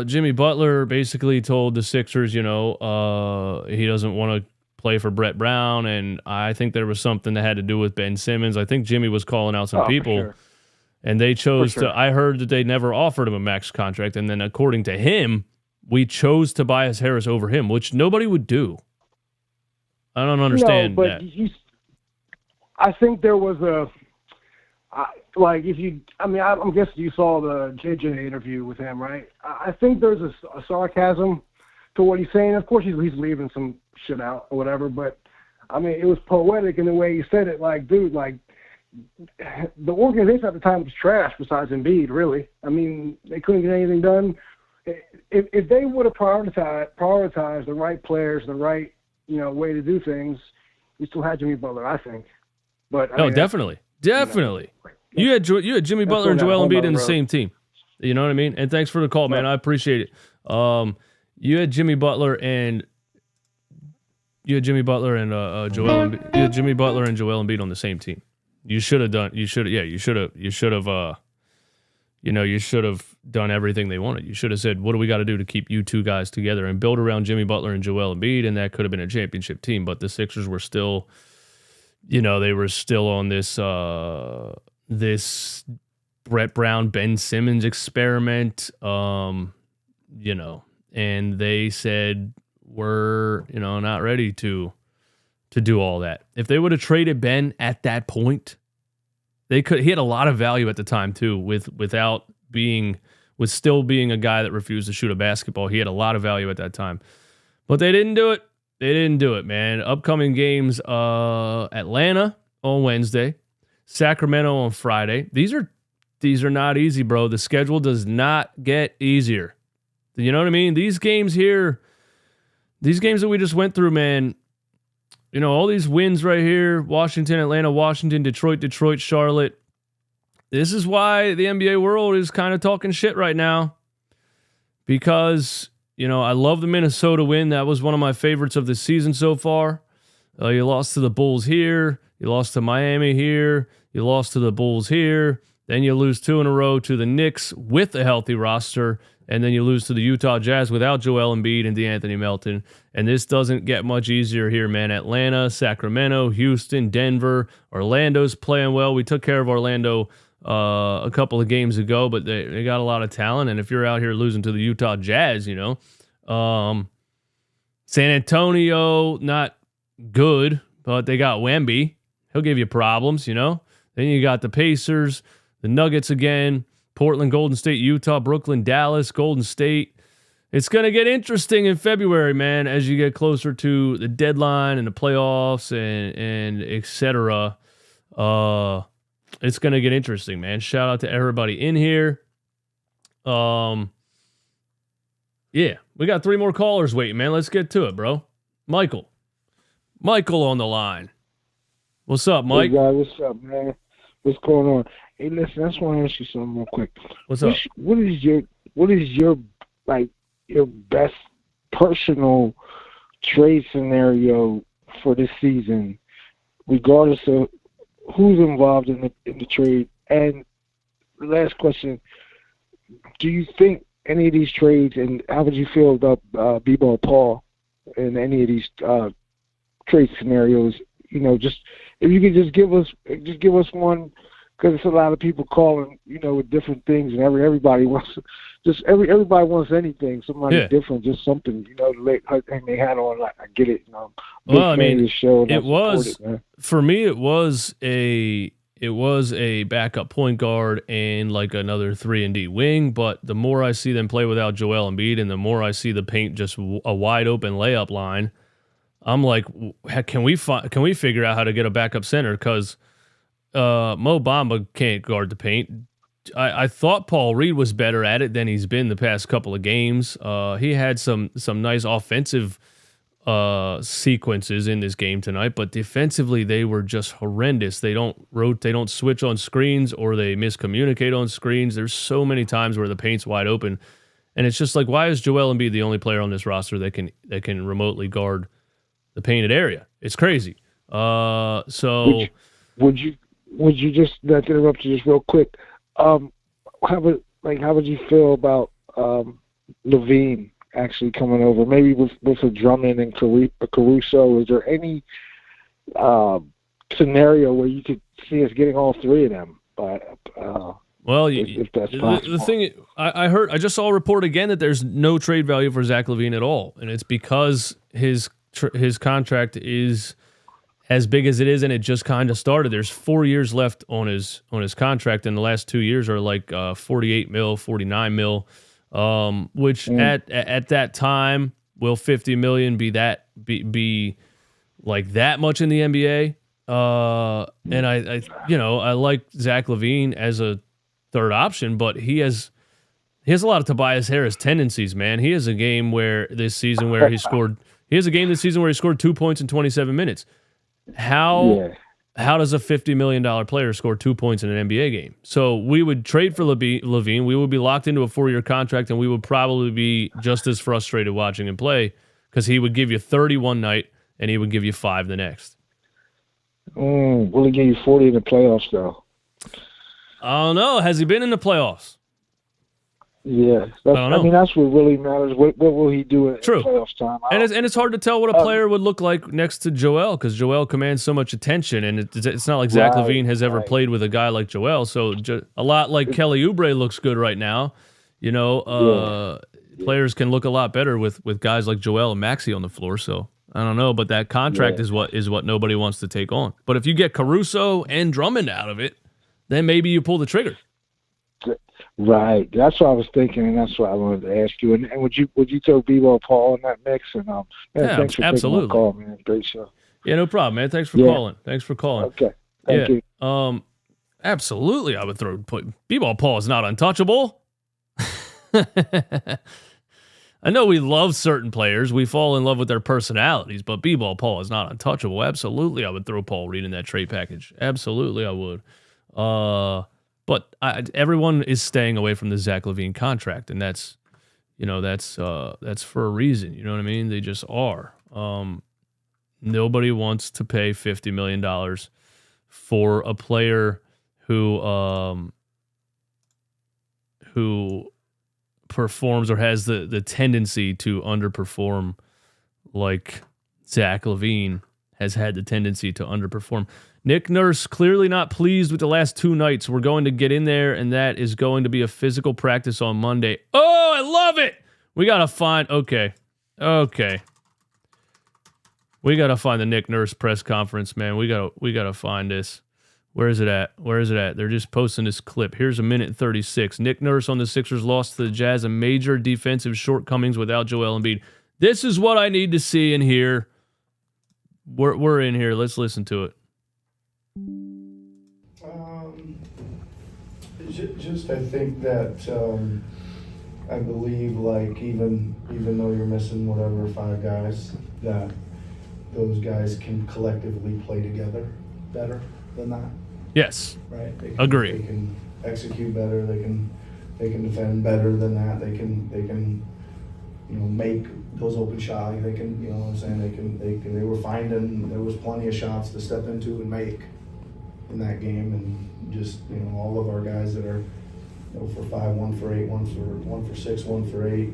Jimmy Butler basically told the Sixers, he doesn't want to play for Brett Brown, and I think there was something that had to do with Ben Simmons. I think Jimmy was calling out some people. For sure. And they chose to. I heard that they never offered him a max contract, and then according to him, we chose Tobias Harris over him, which nobody would do. I don't understand that. I think there was I'm guessing you saw the JJ interview with him, right? I think there's a sarcasm to what he's saying. Of course, he's leaving some shit out or whatever, but it was poetic in the way he said it. Like, dude, like, the organization at the time was trash besides Embiid, really. They couldn't get anything done. If they would have prioritized the right players, the right, way to do things, we still had Jimmy Butler, I think. But definitely. You had Jimmy Butler and Joel Embiid in the same team. You know what I mean? And thanks for the call, man. I appreciate it. You had Jimmy Butler and Joel Embiid. You had Jimmy Butler and Joel Embiid on the same team. You should have done everything they wanted. You should have said, what do we got to do to keep you two guys together and build around Jimmy Butler and Joel Embiid, and that could have been a championship team. But the Sixers were still, they were still on this Brett Brown, Ben Simmons experiment, and they said, we're, not ready to do all that. If they would have traded Ben at that point, he had a lot of value at the time too, with still being a guy that refused to shoot a basketball. He had a lot of value at that time. But they didn't do it. Man. Upcoming games, Atlanta on Wednesday, Sacramento on Friday. These are not easy, bro. The schedule does not get easier. You know what I mean? These games that we just went through, man, all these wins right here, Washington, Atlanta, Washington, Detroit, Charlotte. This is why the NBA world is kind of talking shit right now. Because, I love the Minnesota win. That was one of my favorites of the season so far. You lost to the Bulls here. You lost to Miami here. You lost to the Bulls here. Then you lose 2 in a row to the Knicks with a healthy roster. And then you lose to the Utah Jazz without Joel Embiid and DeAnthony Melton. And this doesn't get much easier here, man. Atlanta, Sacramento, Houston, Denver. Orlando's playing well. We took care of Orlando a couple of games ago, but they got a lot of talent. And if you're out here losing to the Utah Jazz, San Antonio, not good, but they got Wemby. He'll give you problems, Then you got the Pacers, the Nuggets again, Portland, Golden State, Utah, Brooklyn, Dallas, Golden State. It's going to get interesting in February, man, as you get closer to the deadline and the playoffs and et cetera. It's going to get interesting, man. Shout out to everybody in here. Yeah, we got 3 more callers waiting, man. Let's get to it, bro. Michael on the line. What's up, Mike? Hey, guy, what's up, man? What's going on? Hey, listen, I just want to ask you something real quick. What's up? What is your best personal trade scenario for this season, regardless of who's involved in the trade? And the last question: do you think any of these trades, and how would you feel about B-Ball Paul in any of these trade scenarios? Just if you could just give us one because it's a lot of people calling, with different things, and everybody wants everybody wants anything, somebody different, just something, to hang their hat on. I get it. Big fan of the show, and man. For me, it was a backup point guard and like another 3-and-D wing. But the more I see them play without Joel Embiid, and the more I see the paint just a wide open layup line, I'm like, can we figure out how to get a backup center? Because Mo Bamba can't guard the paint. I thought Paul Reed was better at it than he's been the past couple of games. He had some nice offensive sequences in this game tonight, but defensively they were just horrendous. They don't switch on screens, or they miscommunicate on screens. There's so many times where the paint's wide open, and it's just like, why is Joel Embiid the only player on this roster that can remotely guard the painted area? It's crazy. So would you just, not to interrupt you, just real quick, how would you feel about Levine actually coming over, maybe with a Drummond and Caruso? Is there any scenario where you could see us getting all three of them? If that's possible. The thing I just saw a report again that there's no trade value for Zach LaVine at all, and it's because his contract is as big as it is, and it just kind of started. There's 4 years left on his contract, and the last 2 years are like 48 mil, 49 mil. Which at that time, will 50 million be like that much in the NBA? And I like Zach LaVine as a third option, but he has a lot of Tobias Harris tendencies, man. He has a game this season where he scored 2 points in 27 minutes. How does a $50 million player score 2 points in an NBA game? So we would trade for LaVine. We would be locked into a 4-year contract, and we would probably be just as frustrated watching him play, because he would give you 30 one night, and he would give you 5 the next. Will he give you 40 in the playoffs, though? I don't know. Has he been in the playoffs? Yeah, that's what really matters. What will he do in playoffs time? And it's hard to tell what a player would look like next to Joel, because Joel commands so much attention, and it's not like Zach LaVine has ever played with a guy like Joel. So a lot like Kelly Oubre looks good right now. Players can look a lot better with guys like Joel and Maxey on the floor. So I don't know, but that contract is what nobody wants to take on. But if you get Caruso and Drummond out of it, then maybe you pull the trigger. Right, that's what I was thinking, and that's what I wanted to ask you. And would you throw B-Ball Paul in that mix? And thanks for taking my call, man. Great show. Yeah, no problem, man. Thanks for calling. Okay, thank you. Absolutely, I would throw B-Ball Paul is not untouchable. I know we love certain players, we fall in love with their personalities, but B-Ball Paul is not untouchable. Absolutely, I would throw Paul Reed in that trade package. Absolutely, I would. But everyone is staying away from the Zach LaVine contract, and that's for a reason. You know what I mean? They just are. Nobody wants to pay $50 million for a player who performs or has the tendency to underperform, like Zach LaVine has had the tendency to underperform. Nick Nurse, clearly not pleased with the last 2 nights. We're going to get in there, and that is going to be a physical practice on Monday. Oh, I love it! We got to find... Okay. We got to find the Nick Nurse press conference, man. We got to find this. Where is it at? They're just posting this clip. Here's a minute 36. Nick Nurse on the Sixers lost to the Jazz, and major defensive shortcomings without Joel Embiid. This is what I need to see and hear. We're in here. Let's listen to it. I think that I believe, like, even though you're missing whatever 5 guys, that those guys can collectively play together better than that. Yes. Right. Agree. They can execute better. They can defend better than that. They can make those open shots. They can, you know what I'm saying? They were finding there was plenty of shots to step into and make in that game, and just, all of our guys that are, for 5, 1 for 8, 1 for 6, 1 for 8,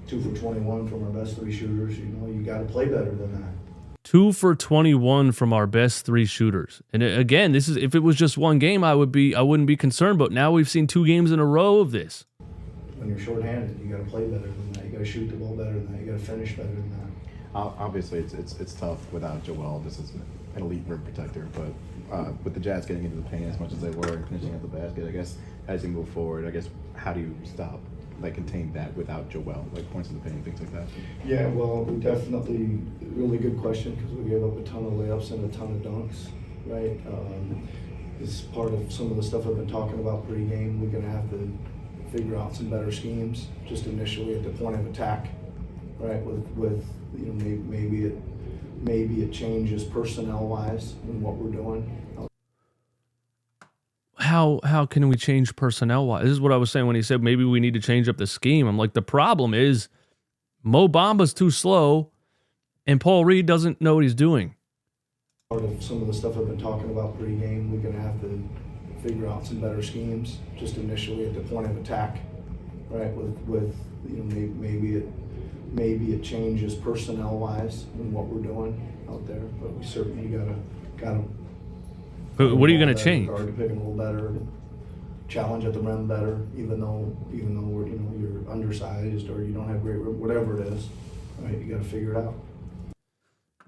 2 for 21 from our best 3 shooters. You got to play better than that. 2 for 21 from our best 3 shooters. And again, this is if it was just one game, I wouldn't be concerned. But now we've seen 2 games in a row of this. When you're shorthanded, you got to play better than that. You got to shoot the ball better than that. You got to finish better than that. Obviously, it's tough without Joel. This is an elite rim protector, but with the Jazz getting into the paint as much as they were and finishing at the basket, I guess as you move forward, I guess how do you stop, contain that without Joel, points in the paint, things like that? Yeah, well, we definitely, really good question, because we gave up a ton of layups and a ton of dunks, right? It's part of some of the stuff I've been talking about pre-game. We're going to have to figure out some better schemes, just initially at the point of attack, right? With maybe it changes personnel-wise in what we're doing. How can we change personnel-wise? This is what I was saying when he said maybe we need to change up the scheme. I'm like, the problem is Mo Bamba's too slow, and Paul Reed doesn't know what he's doing. Part of some of the stuff I've been talking about pre-game, we're going to have to figure out some better schemes, just initially at the point of attack, right? With maybe it changes personnel-wise in what we're doing out there, but we certainly gotta. But what are you going to change? Guard to pick and roll better, challenge at the rim better, even though we're, you're undersized or you don't have great rim, whatever it is, right? You got to figure it out.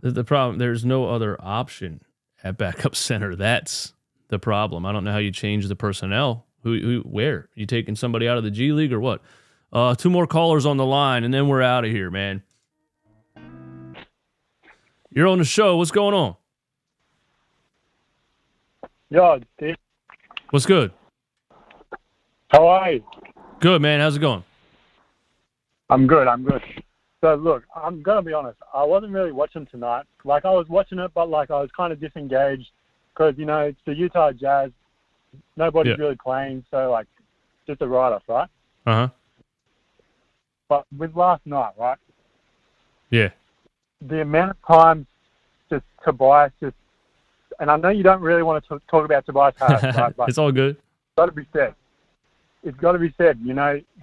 The problem, there's no other option at backup center. That's the problem. I don't know how you change the personnel. Where? You taking somebody out of the G League or what? 2 more callers on the line, and then we're out of here, man. You're on the show. What's going on? Yo, Steve. What's good? How are you? Good, man. How's it going? I'm good. So, look, I'm going to be honest. I wasn't really watching tonight. I was watching it, but, I was kind of disengaged because, it's the Utah Jazz. Nobody's really playing, so, just a write-off, right? Uh-huh. But with last night, right? Yeah. The amount of times Tobias and I know you don't really want to talk about Tobias Harris, right? But it's all good. It's got to be said. It's got to be said.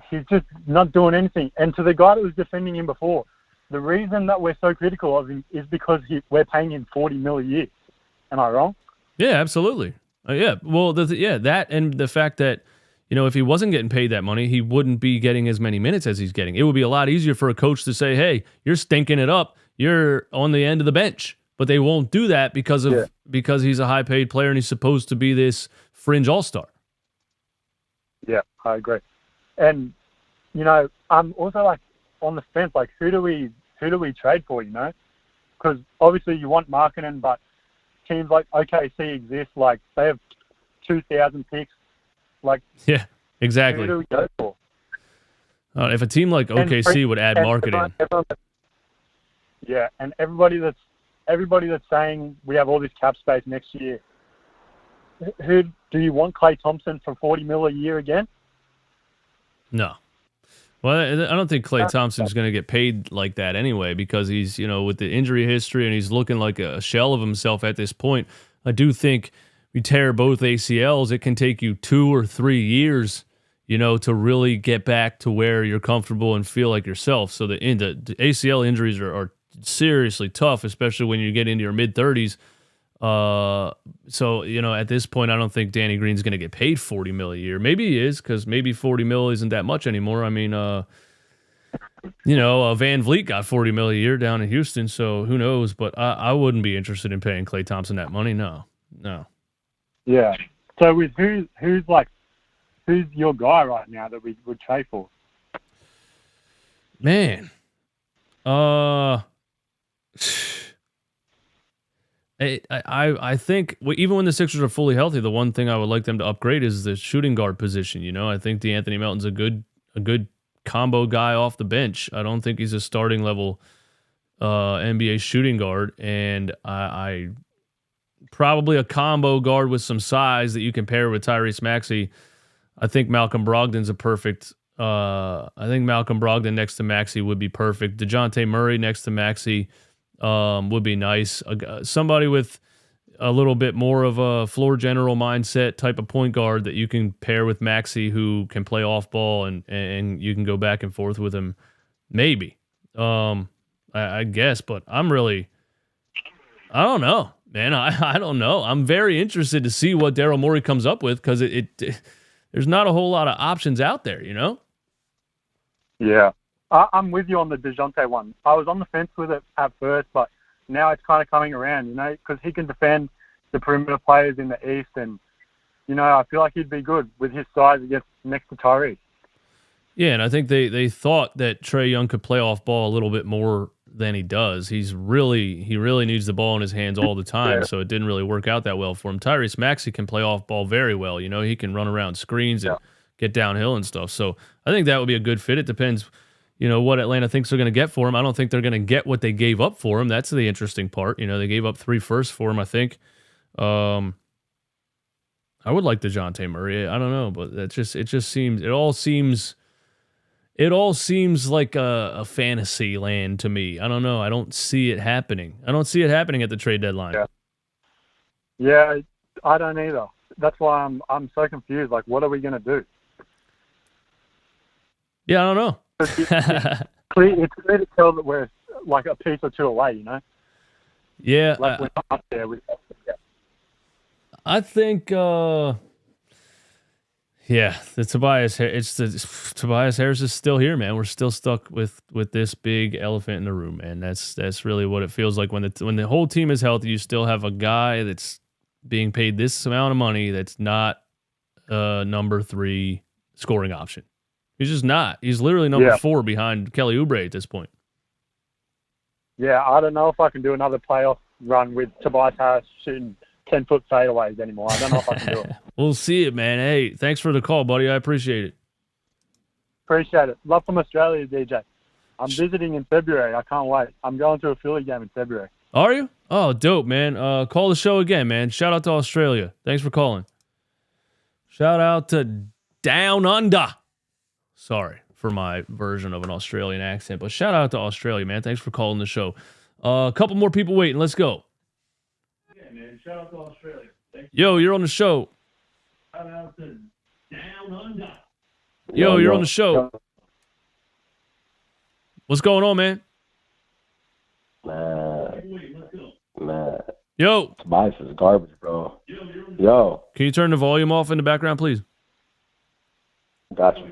He's just not doing anything. And to the guy that was defending him before, the reason that we're so critical of him is because we're paying him $40 million a year. Am I wrong? Yeah, absolutely. Yeah. Well, that and the fact that, if he wasn't getting paid that money, he wouldn't be getting as many minutes as he's getting. It would be a lot easier for a coach to say, hey, you're stinking it up. You're on the end of the bench. But they won't do that because he's a high-paid player and he's supposed to be this fringe all-star. Yeah, I agree. And, I'm also, on the fence, who do we trade for, Because obviously you want marketing, but teams like OKC exist, they have 2,000 picks. Yeah, exactly. Who do we go for? If a team like OKC would add marketing. And everybody that's saying we have all this cap space next year, who do you want? Klay Thompson for $40 million a year again? No. Well, I don't think Klay Thompson's going to get paid like that anyway because he's, with the injury history and he's looking like a shell of himself at this point. I do think we tear both ACLs, it can take you 2 or 3 years, to really get back to where you're comfortable and feel like yourself. So the ACL injuries are seriously tough, especially when you get into your mid-30s. So, at this point, I don't think Danny Green's going to get paid $40 million a year. Maybe he is, because maybe $40 million isn't that much anymore. I mean, Van Vliet got $40 million a year down in Houston, so who knows? But I wouldn't be interested in paying Klay Thompson that money. No. Yeah. So with who's your guy right now that we would trade for? Man. I think even when the Sixers are fully healthy, the one thing I would like them to upgrade is the shooting guard position. I think DeAnthony Melton's a good combo guy off the bench. I don't think he's a starting level NBA shooting guard, and I probably a combo guard with some size that you can pair with Tyrese Maxey. I think Malcolm Brogdon's a perfect. I think Malcolm Brogdon next to Maxey would be perfect. DeJounte Murray next to Maxey would be nice. Somebody with a little bit more of a floor general mindset type of point guard that you can pair with Maxey, who can play off ball and you can go back and forth with him. Maybe. I guess, but I'm really I don't know, man. I don't know. I'm very interested to see what Daryl Morey comes up with because there's not a whole lot of options out there, you know? Yeah. I'm with you on the DeJounte one. I was on the fence with it at first, but now it's kind of coming around, you know, because he can defend the perimeter players in the East, and, you know, I feel like he'd be good with his size against next to Tyrese. Yeah, and I think they thought that Trae Young could play off ball a little bit more than he does. He really needs the ball in his hands all the time, so it didn't really work out that well for him. Tyrese Maxey can play off ball very well. You know, he can run around screens and get downhill and stuff. So I think that would be a good fit. It depends, you know, what Atlanta thinks they're going to get for him. I don't think they're going to get what they gave up for him. That's the interesting part. You know, they gave up 3 firsts for him, I think. I would like DeJounte Murray. I don't know, but it all seems like a fantasy land to me. I don't know. I don't see it happening. I don't see it happening at the trade deadline. Yeah, I don't either. That's why I'm so confused. Like, what are we going to do? Yeah, I don't know. It's clear to tell that we're like a piece or two away, you know? Yeah. Like we're not up there. I think, the Tobias Harris is still here, man. We're still stuck with this big elephant in the room, man. That's really what it feels like when the whole team is healthy. You still have a guy that's being paid this amount of money that's not number 3 scoring option. He's just not. He's literally number 4 behind Kelly Oubre at this point. Yeah, I don't know if I can do another playoff run with Tobias Harris shooting 10-foot fadeaways anymore. I don't know if I can do it. We'll see it, man. Hey, thanks for the call, buddy. I appreciate it. Appreciate it. Love from Australia, DJ. I'm visiting in February. I can't wait. I'm going to a Philly game in February. Are you? Oh, dope, man. Call the show again, man. Shout out to Australia. Thanks for calling. Shout out to Down Under. Sorry for my version of an Australian accent, but shout out to Australia, man. Thanks for calling the show. A couple more people waiting. Let's go. Yeah, man. Shout out to Australia. Yo, you're on the show. Shout out to Down Under. Yo, you're on the show. What's going on, man? Man. Yo. Tobias is garbage, bro. Yo. Can you turn the volume off in the background, please? Got you.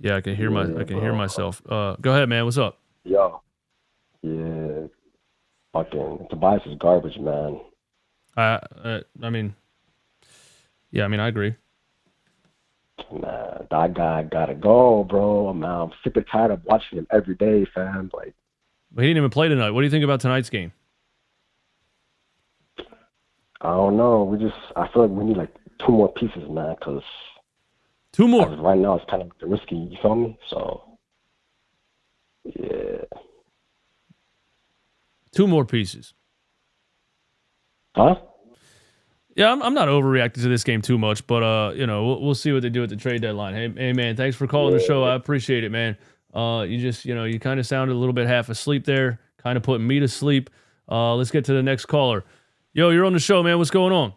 Yeah, I can hear myself. Go ahead, man. What's up? Yo. Yeah. Fucking Tobias is garbage, man. I mean, I agree. Man, that guy gotta go, bro. Man, I'm sick and tired of watching him every day, fam. Like, but he didn't even play tonight. What do you think about tonight's game? I don't know. I feel like we need like 2 more pieces, man. Cause 2 more right now. It's kind of risky. You feel me? So, yeah. 2 more pieces. Huh? Yeah, I'm not overreacting to this game too much, but we'll see what they do at the trade deadline. Hey man, thanks for calling the show. I appreciate it, man. You kind of sounded a little bit half asleep there, kind of putting me to sleep. Let's get to the next caller. Yo, you're on the show, man. What's going on?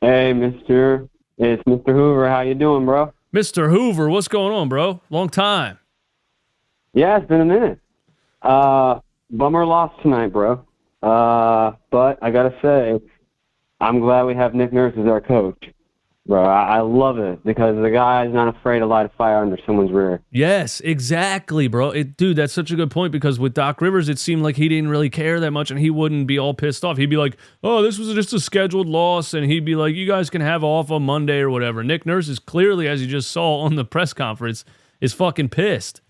Hey, Mr. It's Mr. Hoover. How you doing, bro? Mr. Hoover, what's going on, bro? Long time. Yeah, it's been a minute. Bummer loss tonight, bro. But I gotta say, I'm glad we have Nick Nurse as our coach, bro. I love it because the guy is not afraid to light a fire under someone's rear. Yes, exactly, bro. Dude, that's such a good point because with Doc Rivers, it seemed like he didn't really care that much and he wouldn't be all pissed off. He'd be like, oh, this was just a scheduled loss. And he'd be like, you guys can have off on Monday or whatever. Nick Nurse is clearly, as you just saw on the press conference, is fucking pissed.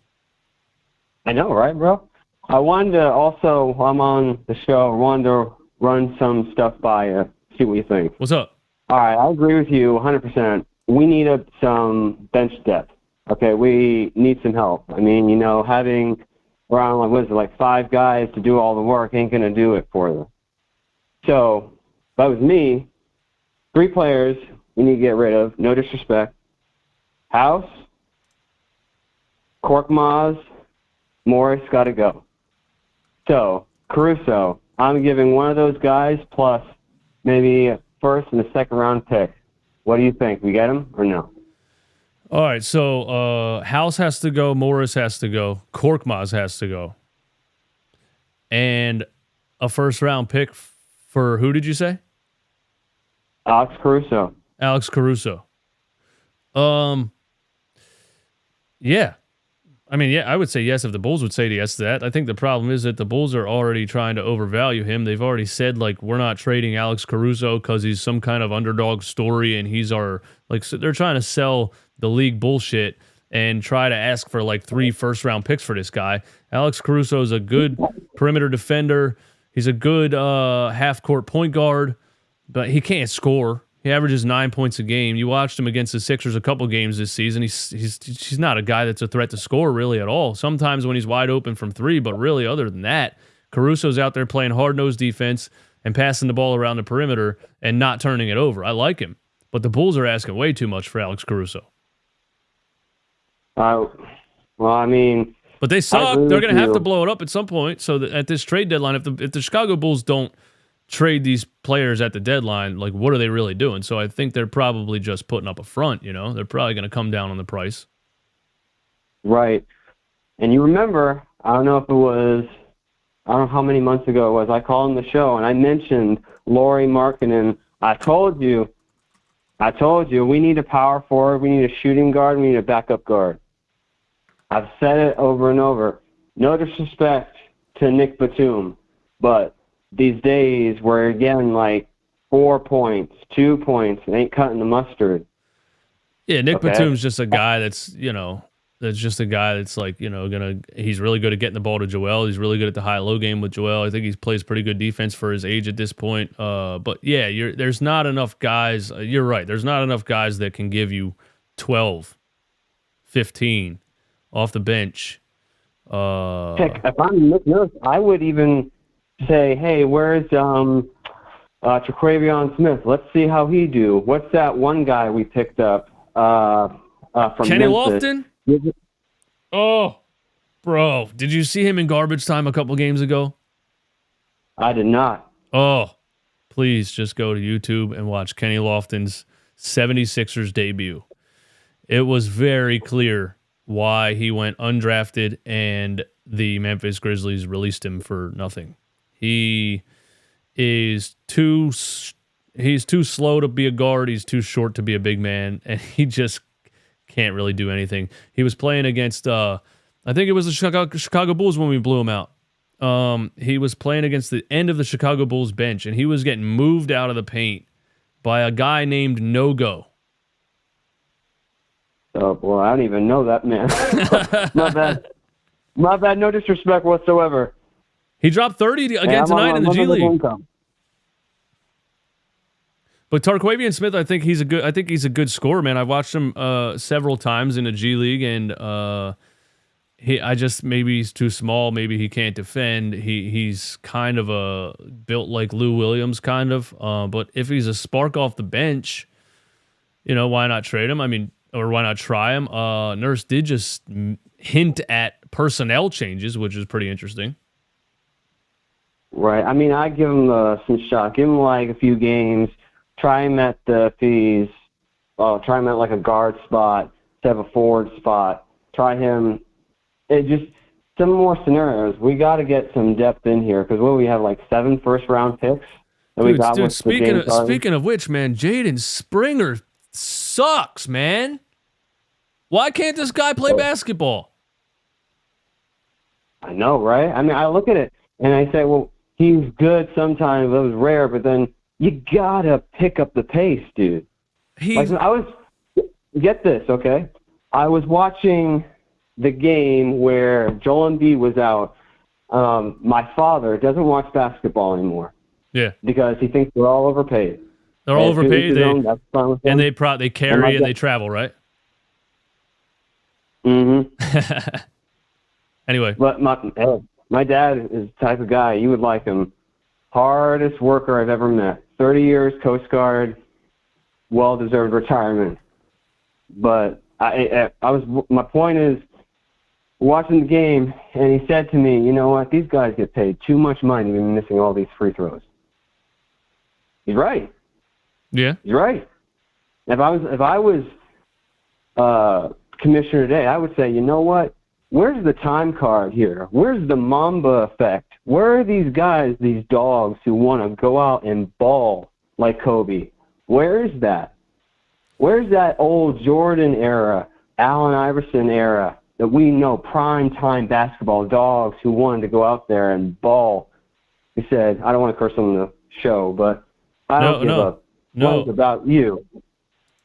I know, right, bro? I wanted to also, while I'm on the show, run some stuff by you, see what you think. What's up? All right, I agree with you 100%. We need some bench depth. Okay, we need some help. I mean, having around, 5 guys to do all the work ain't going to do it for them. So, if that was me, 3 players we need to get rid of, no disrespect. House, Korkmaz, Morris got to go. So, Caruso, I'm giving one of those guys plus maybe a first and a second round pick. What do you think? We get him or no? All right, so House has to go, Morris has to go, Korkmaz has to go. and a first-round pick for who did you say? Alex Caruso. Alex Caruso. Yeah. I mean, yeah, I would say yes if the Bulls would say yes to that. I think the problem is that the Bulls are already trying to overvalue him. They've already said, like, we're not trading Alex Caruso because he's some kind of underdog story and he's our, like, so they're trying to sell the league bullshit and try to ask for, like, 3 first-round picks for this guy. Alex Caruso is a good perimeter defender. He's a good half-court point guard, but he can't score. He averages 9 points a game. You watched him against the Sixers a couple games this season. He's not a guy that's a threat to score really at all. Sometimes when he's wide open from 3, but really other than that, Caruso's out there playing hard-nosed defense and passing the ball around the perimeter and not turning it over. I like him. But the Bulls are asking way too much for Alex Caruso. Well, I mean... But they suck. They're going to have to blow it up at some point. So that at this trade deadline, if the Chicago Bulls don't trade these players at the deadline, like, what are they really doing? So I think they're probably just putting up a front, you know? They're probably going to come down on the price. Right. And you remember, I don't know how many months ago it was, I called on the show and I mentioned Lauri Markkanen. I told you, we need a power forward, we need a shooting guard, we need a backup guard. I've said it over and over. No disrespect to Nick Batum, but these days we're getting like 4 points, 2 points, and ain't cutting the mustard. Yeah, Nick Batum's just a guy that's, like, he's really good at getting the ball to Joel. He's really good at the high-low game with Joel. I think he plays pretty good defense for his age at this point. But yeah, there's not enough guys. You're right. There's not enough guys that can give you 12, 15 off the bench. Heck, if I'm Nick Nurse, I would even say, hey, where's Traquavion Smith? Let's see how he do. What's that one guy we picked up from Kenny Memphis? Lofton? Oh, bro. Did you see him in garbage time a couple games ago? I did not. Oh, please just go to YouTube and watch Kenny Lofton's 76ers debut. It was very clear why he went undrafted and the Memphis Grizzlies released him for nothing. He's too slow to be a guard. He's too short to be a big man, and he just can't really do anything. He was playing against, I think it was the Chicago Bulls when we blew him out. He was playing against the end of the Chicago Bulls bench, and he was getting moved out of the paint by a guy named No-Go. Oh, boy, I don't even know that man. My bad. My bad, no disrespect whatsoever. He dropped 30 again tonight in the G League. But Tarquavion Smith, I think he's a good scorer, man. I've watched him several times in the G League, and maybe he's too small, maybe he can't defend. He's kind of built like Lou Williams, kind of. But if he's a spark off the bench, why not trade him? I mean, or why not try him? Nurse did just hint at personnel changes, which is pretty interesting. Right. I mean, I give him some shot. Give him like a few games. Try him at the fees. Try him at like a guard spot. Have a forward spot. Try him. Just some more scenarios. We got to get some depth in here because we have like 7 first-round picks. Dude, speaking of which, man, Jaden Springer sucks, man. Why can't this guy play basketball? I know, right? I mean, I look at it and I say, well, he's good sometimes. It was rare, but then you gotta pick up the pace, dude. Get this, okay? I was watching the game where Joel Embiid was out. My father doesn't watch basketball anymore. Yeah, because he thinks they're all overpaid. They're all overpaid. They carry and they travel, right? Mm-hmm. Anyway, but my dad is the type of guy you would like him. Hardest worker I've ever met. 30 years Coast Guard, well-deserved retirement. But my point is, watching the game, and he said to me, you know what, these guys get paid too much money to be missing all these free throws. He's right. Yeah. He's right. If I was commissioner today, I would say, you know what, where's the time card here? Where's the Mamba effect? Where are these guys, these dogs who want to go out and ball like Kobe? Where is that? Where's that old Jordan era, Allen Iverson era that we know, prime time basketball dogs who wanted to go out there and ball? He said, I don't want to curse on the show, but I don't give a fuck about you.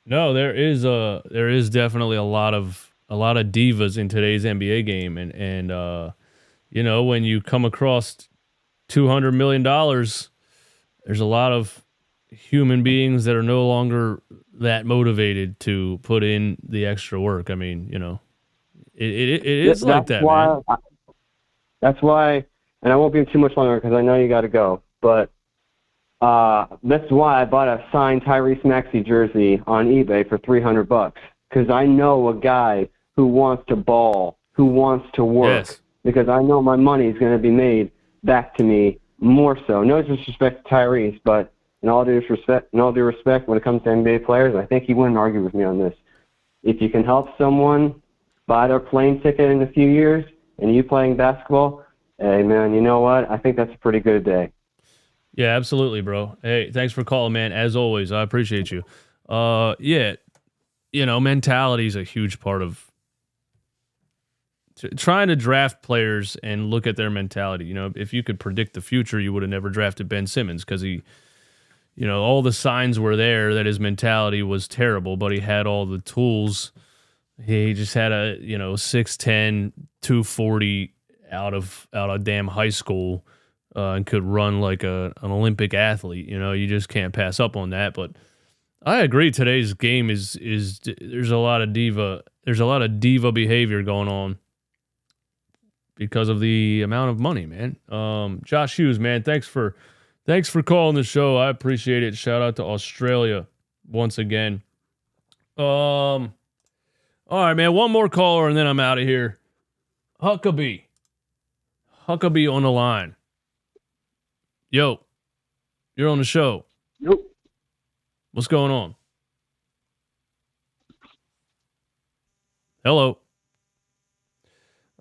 No, there is definitely a lot of divas in today's NBA game, and you know, when you come across $200 million, there's a lot of human beings that are no longer that motivated to put in the extra work. I mean, you know, it is like that, man. That's why, and I won't be too much longer because I know you got to go, but that's why I bought a signed Tyrese Maxey jersey on eBay for $300 because I know a guy who wants to ball, who wants to work, because I know my money is going to be made back to me more so. No disrespect to Tyrese, but in all due respect, when it comes to NBA players, I think he wouldn't argue with me on this. If you can help someone buy their plane ticket in a few years and you playing basketball, hey, man, you know what? I think that's a pretty good day. Yeah, absolutely, bro. Hey, thanks for calling, man. As always, I appreciate you. Yeah, you know, mentality is a huge part of trying to draft players and look at their mentality. You know, if you could predict the future, you would have never drafted Ben Simmons because he, you know, all the signs were there that his mentality was terrible, but he had all the tools. He just had a, you know, 6'10", 240 out of damn high school and could run like an Olympic athlete. You know, you just can't pass up on that. But I agree. Today's game is there's a lot of diva behavior going on because of the amount of money, man. Josh Hughes, man, thanks for calling the show. I appreciate it. Shout out to Australia once again. All right, man. One more caller and then I'm out of here. Huckabee on the line. Yo, you're on the show. Yep. What's going on? Hello.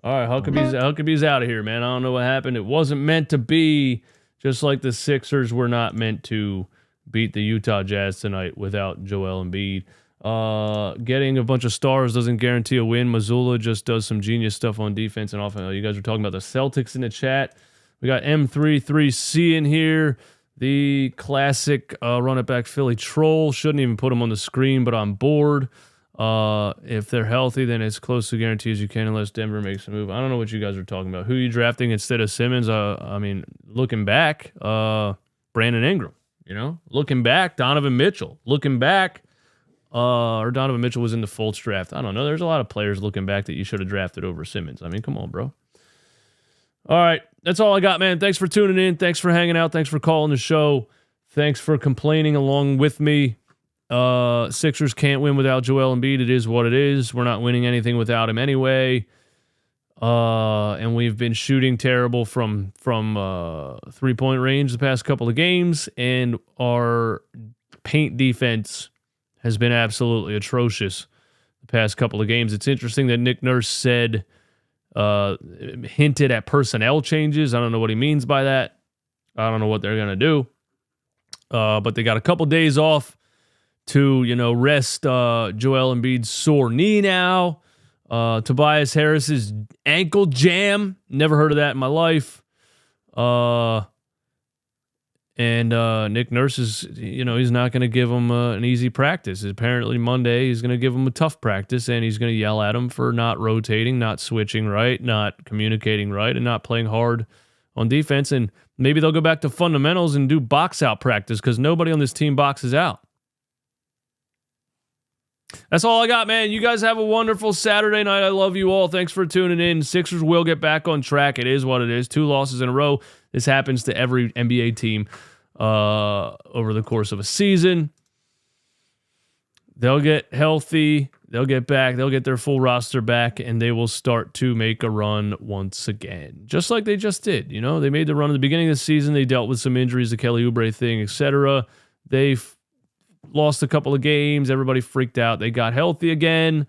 All right, Huckabee's out of here, man. I don't know what happened. It wasn't meant to be, just like the Sixers were not meant to beat the Utah Jazz tonight without Joel Embiid. Getting a bunch of stars doesn't guarantee a win. Mazzulla just does some genius stuff on defense and offense. You guys were talking about the Celtics in the chat. We got M33C in here. The classic run it back Philly troll. Shouldn't even put him on the screen, but I'm bored. If they're healthy, then it's close to guarantee as you can unless Denver makes a move. I don't know what you guys are talking about. Who are you drafting instead of Simmons? I mean, looking back, Brandon Ingram, you know? Looking back, Donovan Mitchell. Looking back, or Donovan Mitchell was in the Fultz draft. I don't know. There's a lot of players looking back that you should have drafted over Simmons. I mean, come on, bro. All right. That's all I got, man. Thanks for tuning in. Thanks for hanging out. Thanks for calling the show. Thanks for complaining along with me. Sixers can't win without Joel Embiid. It is what it is. We're not winning anything without him anyway. And we've been shooting terrible from 3-point range the past couple of games, and our paint defense has been absolutely atrocious the past couple of games. It's interesting that Nick Nurse said, hinted at personnel changes. I don't know what he means by that. I don't know what they're going to do. But they got a couple days off to, you know, rest Joel Embiid's sore knee now. Tobias Harris's ankle jam. Never heard of that in my life. And Nick Nurse is, you know, he's not going to give him an easy practice. Apparently Monday he's going to give him a tough practice, and he's going to yell at him for not rotating, not switching right, not communicating right, and not playing hard on defense. And maybe they'll go back to fundamentals and do box out practice because nobody on this team boxes out. That's all I got, man. You guys have a wonderful Saturday night. I love you all. Thanks for tuning in. Sixers will get back on track. It is what it is. 2 losses in a row. This happens to every NBA team over the course of a season. They'll get healthy. They'll get back. They'll get their full roster back, and they will start to make a run once again, just like they just did. You know, they made the run at the beginning of the season. They dealt with some injuries, the Kelly Oubre thing, etc. They've lost a couple of games. Everybody freaked out. They got healthy again.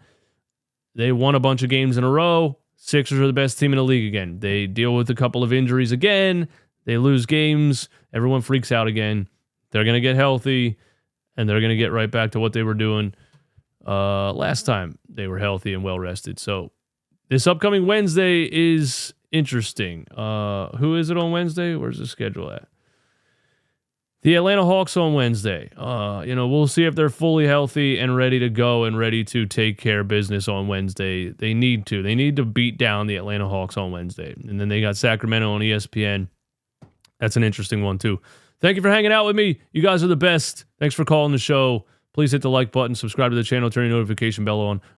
They won a bunch of games in a row. Sixers are the best team in the league again. They deal with a couple of injuries again. They lose games. Everyone freaks out again. They're going to get healthy, and they're going to get right back to what they were doing last time they were healthy and well-rested. So this upcoming Wednesday is interesting. Who is it on Wednesday? Where's the schedule at? The Atlanta Hawks on Wednesday. We'll see if they're fully healthy and ready to go and ready to take care of business on Wednesday. They need to. They need to beat down the Atlanta Hawks on Wednesday. And then they got Sacramento on ESPN. That's an interesting one, too. Thank you for hanging out with me. You guys are the best. Thanks for calling the show. Please hit the like button, subscribe to the channel, turn your notification bell on.